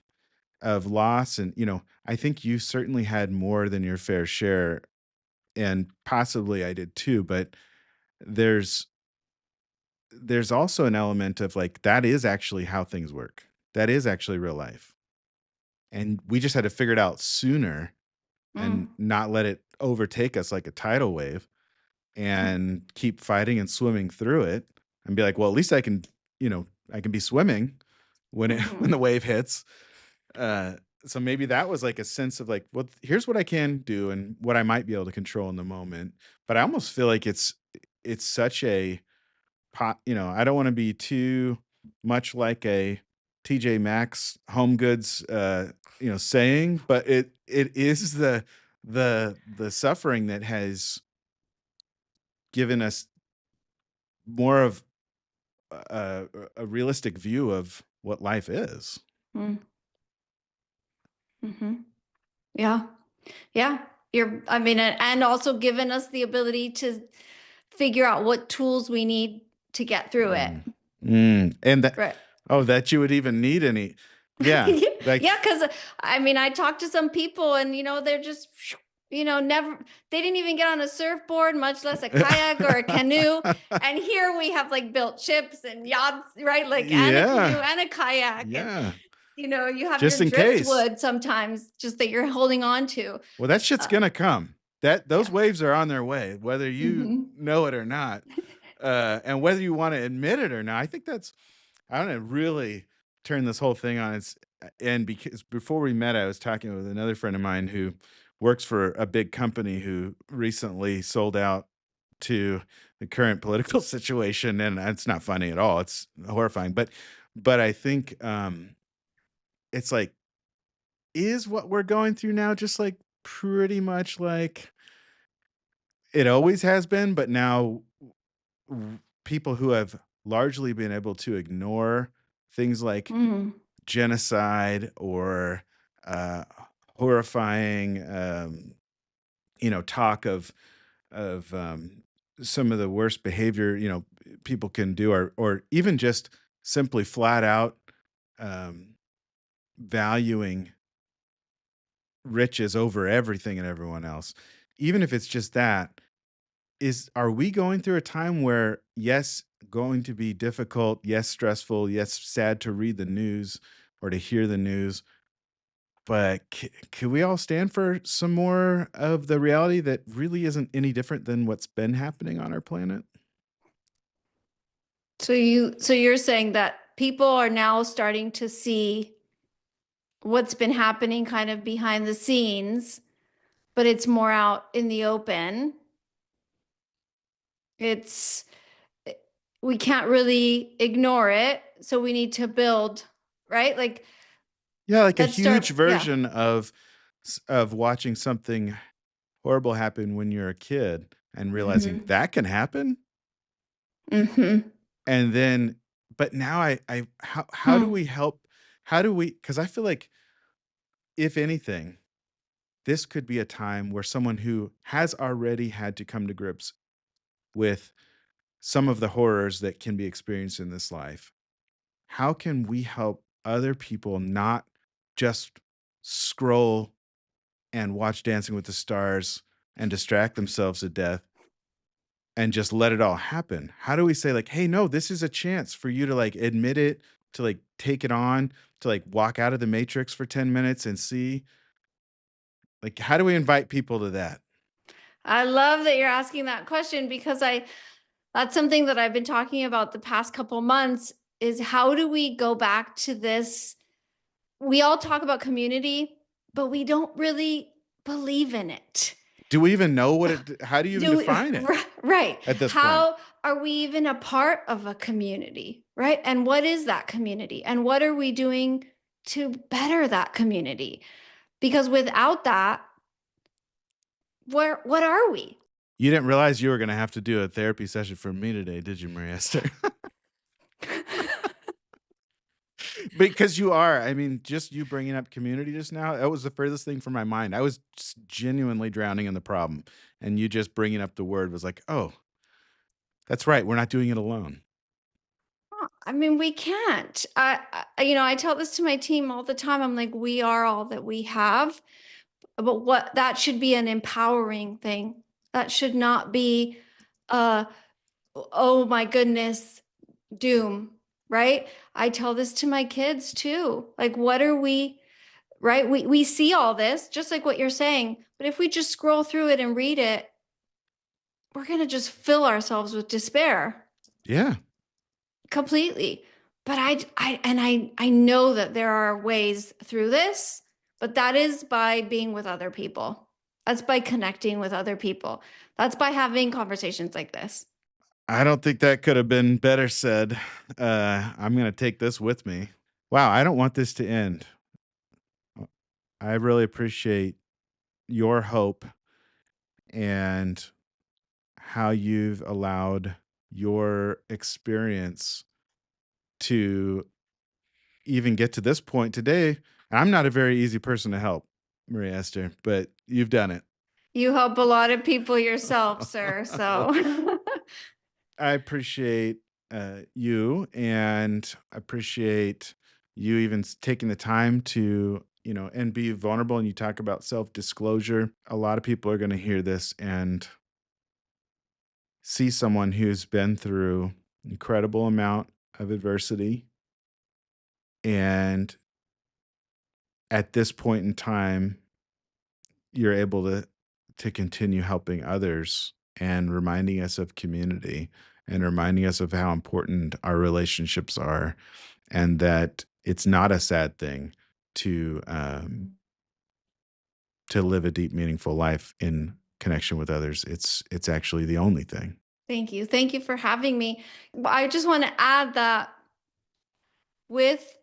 Speaker 1: of loss, and I think you certainly had more than your fair share, and possibly I did too. But there's there's also an element of, like, that is actually how things work. That is actually real life. And we just had to figure it out sooner and
Speaker 2: Mm.
Speaker 1: not let it overtake us like a tidal wave, and keep fighting and swimming through it, and be like, well, at least I can be swimming when when
Speaker 2: Mm-hmm.
Speaker 1: the wave hits. Uh, so maybe that was like a sense of, like, well, here's what I can do and what I might be able to control in the moment. But I almost feel like it's such a I don't want to be too much like a TJ Maxx home goods saying, but it is the suffering that has given us more of a realistic view of what life is.
Speaker 2: Mm-hmm. Yeah. Yeah. I mean, and also given us the ability to figure out what tools we need to get through it.
Speaker 1: And that,
Speaker 2: Right.
Speaker 1: oh, that you would even need any. Yeah. Like,
Speaker 2: Yeah. Cause I mean, I talked to some people and, they're just, never, they didn't even get on a surfboard, much less a kayak or a canoe. And here we have like built ships and yachts, right? Like, and a
Speaker 1: yeah.
Speaker 2: canoe and a kayak. And,
Speaker 1: Yeah.
Speaker 2: you have your
Speaker 1: Just in case.
Speaker 2: driftwood sometimes just that you're holding on to.
Speaker 1: Well, that shit's
Speaker 2: Uh,
Speaker 1: gonna come. Those
Speaker 2: yeah.
Speaker 1: waves are on their way, whether you
Speaker 2: Mm-hmm.
Speaker 1: know it or not, and whether you want to admit it or not. I think I want to really turn this whole thing on its end, because before we met, I was talking with another friend of mine who works for a big company who recently sold out to the current political situation, and it's not funny at all. It's horrifying, but I think it's like, is what we're going through now just like pretty much like it always has been, but now people who have largely been able to ignore things like
Speaker 2: Mm-hmm.
Speaker 1: genocide or uh, horrifying, talk of some of the worst behavior, people can do, or even just simply flat out um, valuing riches over everything and everyone else. Even if it's just that, are we going through a time where, yes, going to be difficult, yes, stressful, yes, sad to read the news or to hear the news, but can we all stand for some more of the reality that really isn't any different than what's been happening on our planet?
Speaker 2: So you're saying that people are now starting to see what's been happening kind of behind the scenes, but it's more out in the open. It's we can't really ignore it, so we need to build, right? Like
Speaker 1: Yeah, like a
Speaker 2: let's
Speaker 1: huge
Speaker 2: start, yeah.
Speaker 1: version of watching something horrible happen when you're a kid and realizing
Speaker 2: Mhm.
Speaker 1: that can happen.
Speaker 2: Mhm.
Speaker 1: And then, but now how do
Speaker 2: Hmm.
Speaker 1: we help? How do we, because I feel like if anything, this could be a time where someone who has already had to come to grips with some of the horrors that can be experienced in this life, how can we help other people not just scroll and watch Dancing with the Stars and distract themselves to death and just let it all happen? How do we say, like, hey, no, this is a chance for you to like admit it, to like take it on, to like walk out of the matrix for 10 minutes and see? Like, how do we invite people to that?
Speaker 2: I love that you're asking that question because that's something that I've been talking about the past couple months is how do we go back to this? We all talk about community, but we don't really believe in it.
Speaker 1: Do we even know what it, how do you even
Speaker 2: Do we,
Speaker 1: define it
Speaker 2: right.
Speaker 1: at this point?
Speaker 2: How are we even a part of a community, right? And what is that community? And what are we doing to better that community? Because without that, what are we?
Speaker 1: You didn't realize you were going to have to do a therapy session for me today, did you, Maria Esther? Because you are. I mean, just you bringing up community just now, that was the furthest thing from my mind. I was just genuinely drowning in the problem. And you just bringing up the word was like, oh, that's right. We're not doing it alone.
Speaker 2: I mean, we can't. I tell this to my team all the time. I'm like, we are all that we have, but what that should be an empowering thing. That should not be, uh, oh my goodness, doom, right? I tell this to my kids too. Like, what are we, right? We see all this, just like what you're saying, but if we just scroll through it and read it, we're gonna just fill ourselves with despair.
Speaker 1: Yeah.
Speaker 2: Completely. But I know that there are ways through this, but that is by being with other people. That's by connecting with other people. That's by having conversations like this.
Speaker 1: I don't think that could have been better said. I'm going to take this with me. Wow. I don't want this to end. I really appreciate your hope and how you've allowed your experience to even get to this point today. I'm not a very easy person to help, Maria Esther, but you've done it.
Speaker 2: You help a lot of people yourself, sir. So
Speaker 1: I appreciate you, and I appreciate you even taking the time to, and be vulnerable. And you talk about self disclosure. A lot of people are going to hear this and see someone who's been through incredible amount of adversity, and at this point in time you're able to continue helping others and reminding us of community and reminding us of how important our relationships are, and that it's not a sad thing to to live a deep meaningful life in connection with others. It's actually the only thing.
Speaker 2: thank you. Thank you for having me. I just want to add that with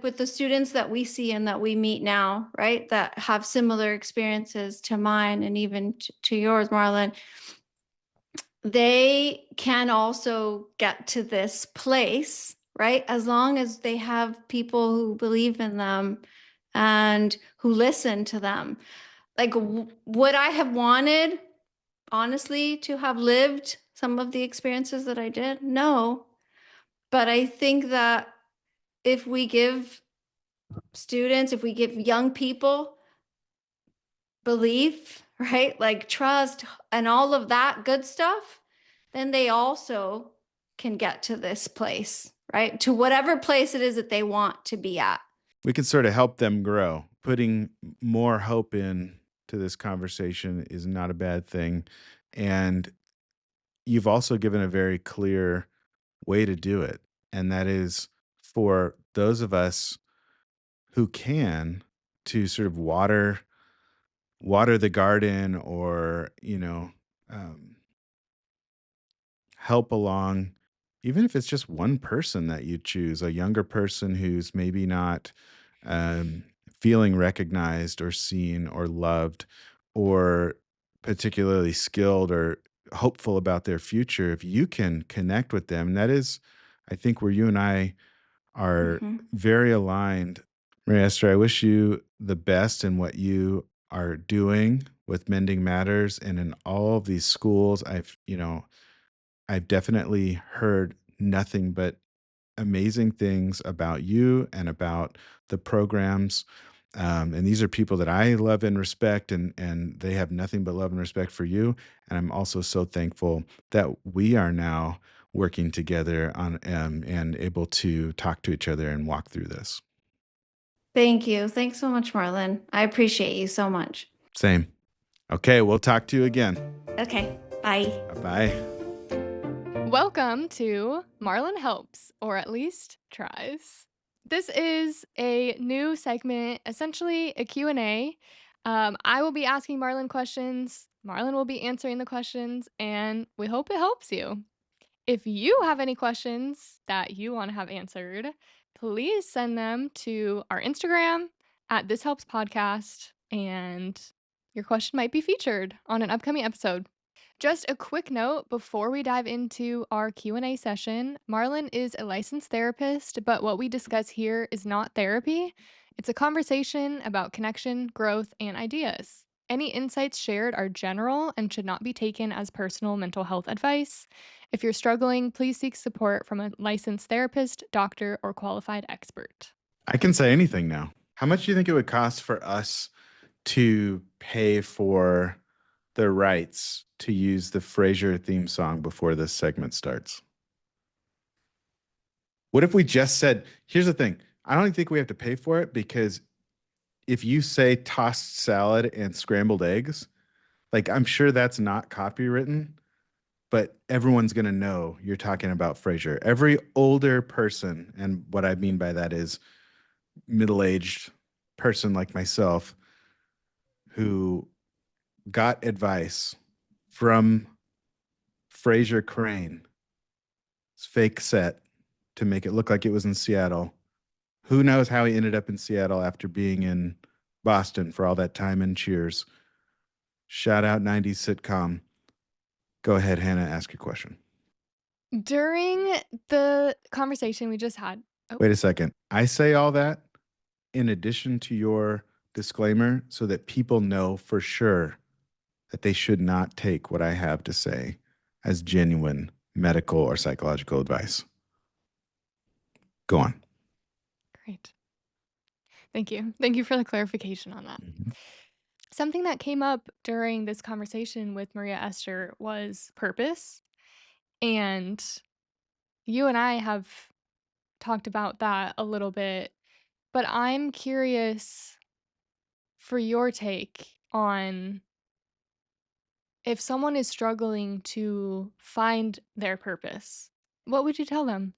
Speaker 2: with the students that we see and that we meet now, right? That have similar experiences to mine and even to yours, Marlon, they can also get to this place, right? As long as they have people who believe in them and who listen to them. Like, would I have wanted, honestly, to have lived some of the experiences that I did? No. But I think that if we give students, if we give young people belief, right? Like trust and all of that good stuff, then they also can get to this place, right? To whatever place it is that they want to be at.
Speaker 1: We can sort of help them grow. Putting more hope in to this conversation is not a bad thing. And you've also given a very clear way to do it. And that is for those of us who can, to sort of water the garden, or, um, help along, even if it's just one person that you choose, a younger person who's maybe not um, feeling recognized or seen or loved, or particularly skilled or hopeful about their future, if you can connect with them, and that is, I think, where you and I are very aligned. Maria Esther, I wish you the best in what you are doing with Mending Matters and in all of these schools. I've definitely heard nothing but amazing things about you and about the programs. And these are people that I love and respect, and they have nothing but love and respect for you. And I'm also so thankful that we are now working together on and able to talk to each other and walk through this.
Speaker 2: Thank you. Thanks so much, Marlon. I appreciate you so much.
Speaker 1: Same. Okay, we'll talk to you again.
Speaker 2: Okay, bye.
Speaker 1: Bye.
Speaker 3: Welcome to Marlon Helps, or at least tries. This is a new segment, essentially a Q&A. I will be asking Marlon questions, Marlon will be answering the questions, and we hope it helps you. If you have any questions that you want to have answered, please send them to our Instagram at This Helps Podcast, and your question might be featured on an upcoming episode. Just a quick note before we dive into our Q&A session, Marlon is a licensed therapist, but what we discuss here is not therapy. It's a conversation about connection, growth, and ideas. Any insights shared are general and should not be taken as personal mental health advice. If you're struggling, please seek support from a licensed therapist, doctor, or qualified expert.
Speaker 1: I can say anything now. How much do you think it would cost for us to pay for the rights to use the Frasier theme song before this segment starts? What if we just said, here's the thing, I don't think we have to pay for it, because if you say tossed salad and scrambled eggs, like, I'm sure that's not copywritten, but everyone's going to know you're talking about Frasier. Every older person, and what I mean by that is middle-aged person like myself, who got advice from Fraser Crane's fake set to make it look like it was in Seattle. Who knows how he ended up in Seattle after being in Boston for all that time in Cheers. Shout out 90s sitcom. Go ahead, Hannah, ask your question.
Speaker 3: During the conversation we just had.
Speaker 1: Wait a second. I say all that in addition to your disclaimer so that people know for sure that they should not take what I have to say as genuine medical or psychological advice. Go on.
Speaker 3: Great. Thank you. Thank you for the clarification on that. Something that came up during this conversation with Maria Esther was purpose. And you and I have talked about that a little bit, but I'm curious for your take on if someone is struggling to find their purpose, what would you tell them?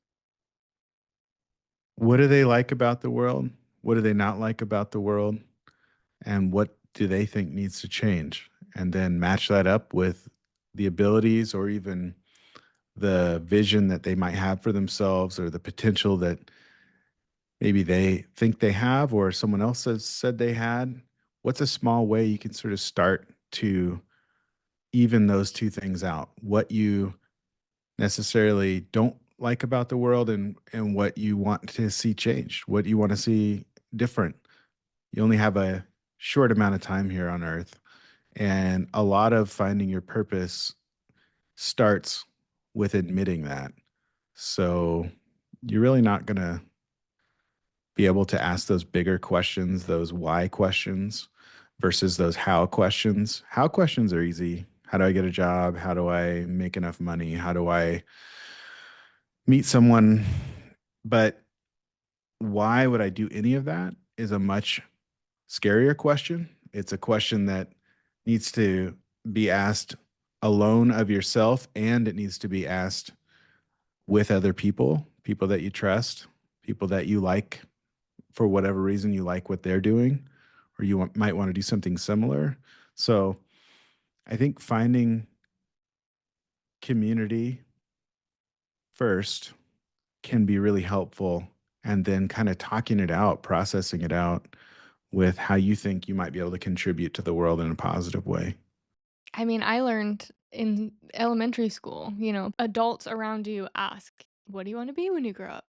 Speaker 1: What do they like about the world? What do they not like about the world? And what do they think needs to change? And then match that up with the abilities or even the vision that they might have for themselves, or the potential that maybe they think they have or someone else has said they had. What's a small way you can sort of start to even those two things out? What you necessarily don't like about the world, and what you want to see changed, what you want to see different. You only have a short amount of time here on earth, and a lot of finding your purpose starts with admitting that. So you're really not going to be able to ask those bigger questions, those why questions versus those how questions. How questions are easy. How do I get a job? How do I make enough money? How do I meet someone? But why would I do any of that is a much scarier question. It's a question that needs to be asked alone of yourself, and it needs to be asked with other people, people that you trust, people that you like for whatever reason you like what they're doing, or you might want to do something similar. So I think finding community first can be really helpful, and then kind of talking it out, processing it out with how you think you might be able to contribute to the world in a positive way.
Speaker 3: I mean, I learned in elementary school, adults around you ask, "What do you want to be when you grow up?"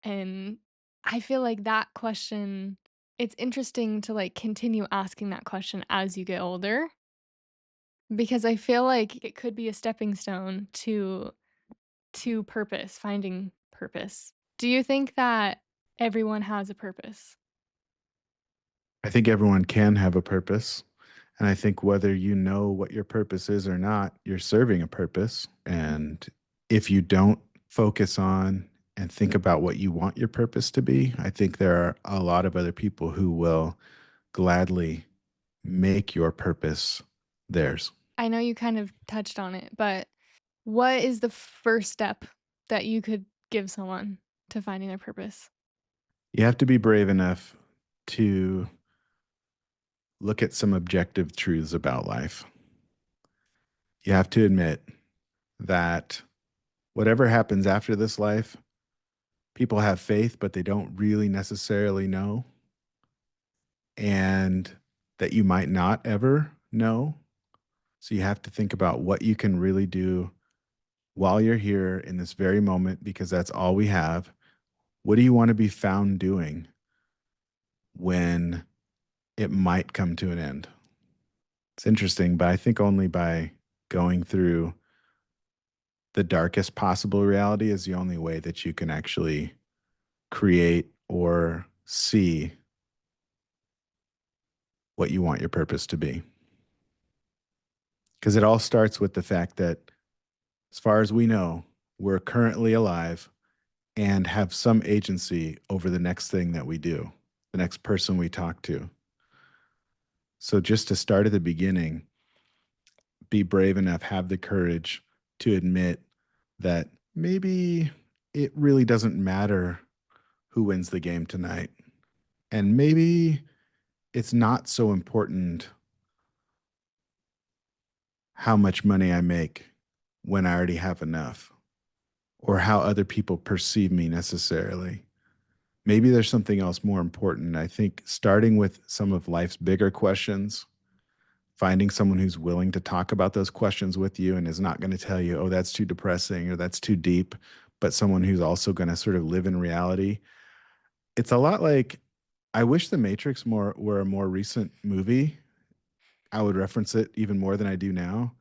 Speaker 3: And I feel like that question, it's interesting to like continue asking that question as you get older because I feel like it could be a stepping stone to purpose, finding purpose. Do you think that everyone has a purpose?
Speaker 1: I think everyone can have a purpose. And I think whether you know what your purpose is or not, you're serving a purpose. And if you don't focus on and think about what you want your purpose to be, I think there are a lot of other people who will gladly make your purpose theirs.
Speaker 3: I know you kind of touched on it, but what is the first step that you could give someone to finding their purpose?
Speaker 1: You have to be brave enough to look at some objective truths about life. You have to admit that whatever happens after this life, people have faith, but they don't really necessarily know, and that you might not ever know. So you have to think about what you can really do while you're here in this very moment, because that's all we have. What do you want to be found doing when it might come to an end? It's interesting, but I think only by going through the darkest possible reality is the only way that you can actually create or see what you want your purpose to be. Because it all starts with the fact that, as far as we know, we're currently alive and have some agency over the next thing that we do, the next person we talk to. So just to start at the beginning, be brave enough, have the courage to admit that maybe it really doesn't matter who wins the game tonight. And maybe it's not so important how much money I make when I already have enough, or how other people perceive me necessarily. Maybe there's something else more important. I think starting with some of life's bigger questions, finding someone who's willing to talk about those questions with you and is not going to tell you, oh, that's too depressing or that's too deep, but someone who's also going to sort of live in reality. It's a lot like, I wish The Matrix were a more recent movie. I would reference it even more than I do now.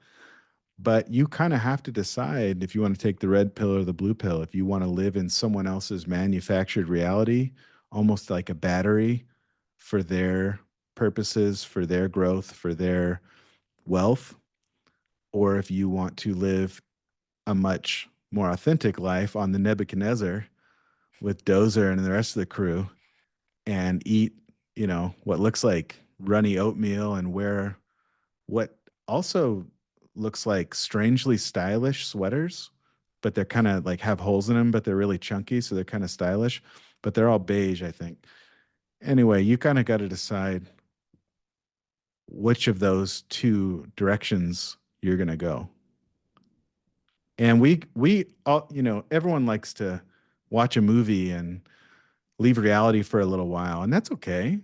Speaker 1: But you kind of have to decide if you want to take the red pill or the blue pill, if you want to live in someone else's manufactured reality, almost like a battery for their purposes, for their growth, for their wealth, or if you want to live a much more authentic life on the Nebuchadnezzar with Dozer and the rest of the crew and eat, what looks like runny oatmeal and wear what also looks like strangely stylish sweaters, but they're kind of like have holes in them, but they're really chunky. So they're kind of stylish, but they're all beige, I think. Anyway, you kind of got to decide which of those two directions you're going to go. And we all, everyone likes to watch a movie and leave reality for a little while, and that's okay.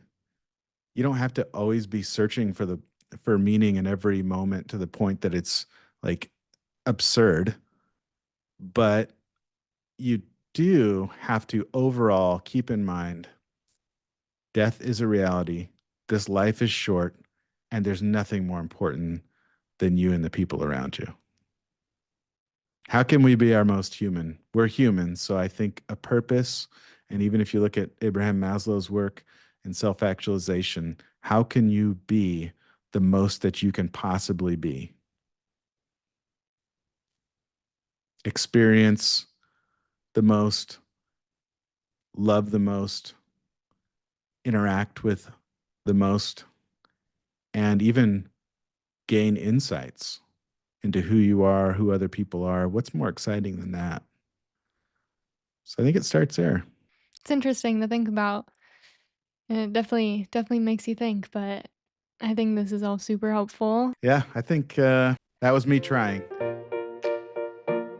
Speaker 1: You don't have to always be searching for meaning in every moment to the point that it's like absurd, but you do have to overall keep in mind death is a reality. This life is short, and there's nothing more important than you and the people around you. How can we be our most human? We're human. So I think a purpose, and even if you look at Abraham Maslow's work in self-actualization, how can you be the most that you can possibly be? Experience the most, love the most, interact with the most, and even gain insights into who you are, who other people are. What's more exciting than that? So I think it starts there.
Speaker 3: It's interesting to think about. And it definitely makes you think, but I think this is all super helpful.
Speaker 1: Yeah, I think that was me trying.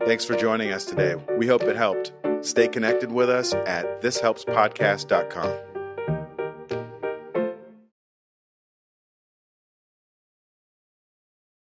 Speaker 1: Thanks for joining us today. We hope it helped. Stay connected with us at thishelpspodcast.com.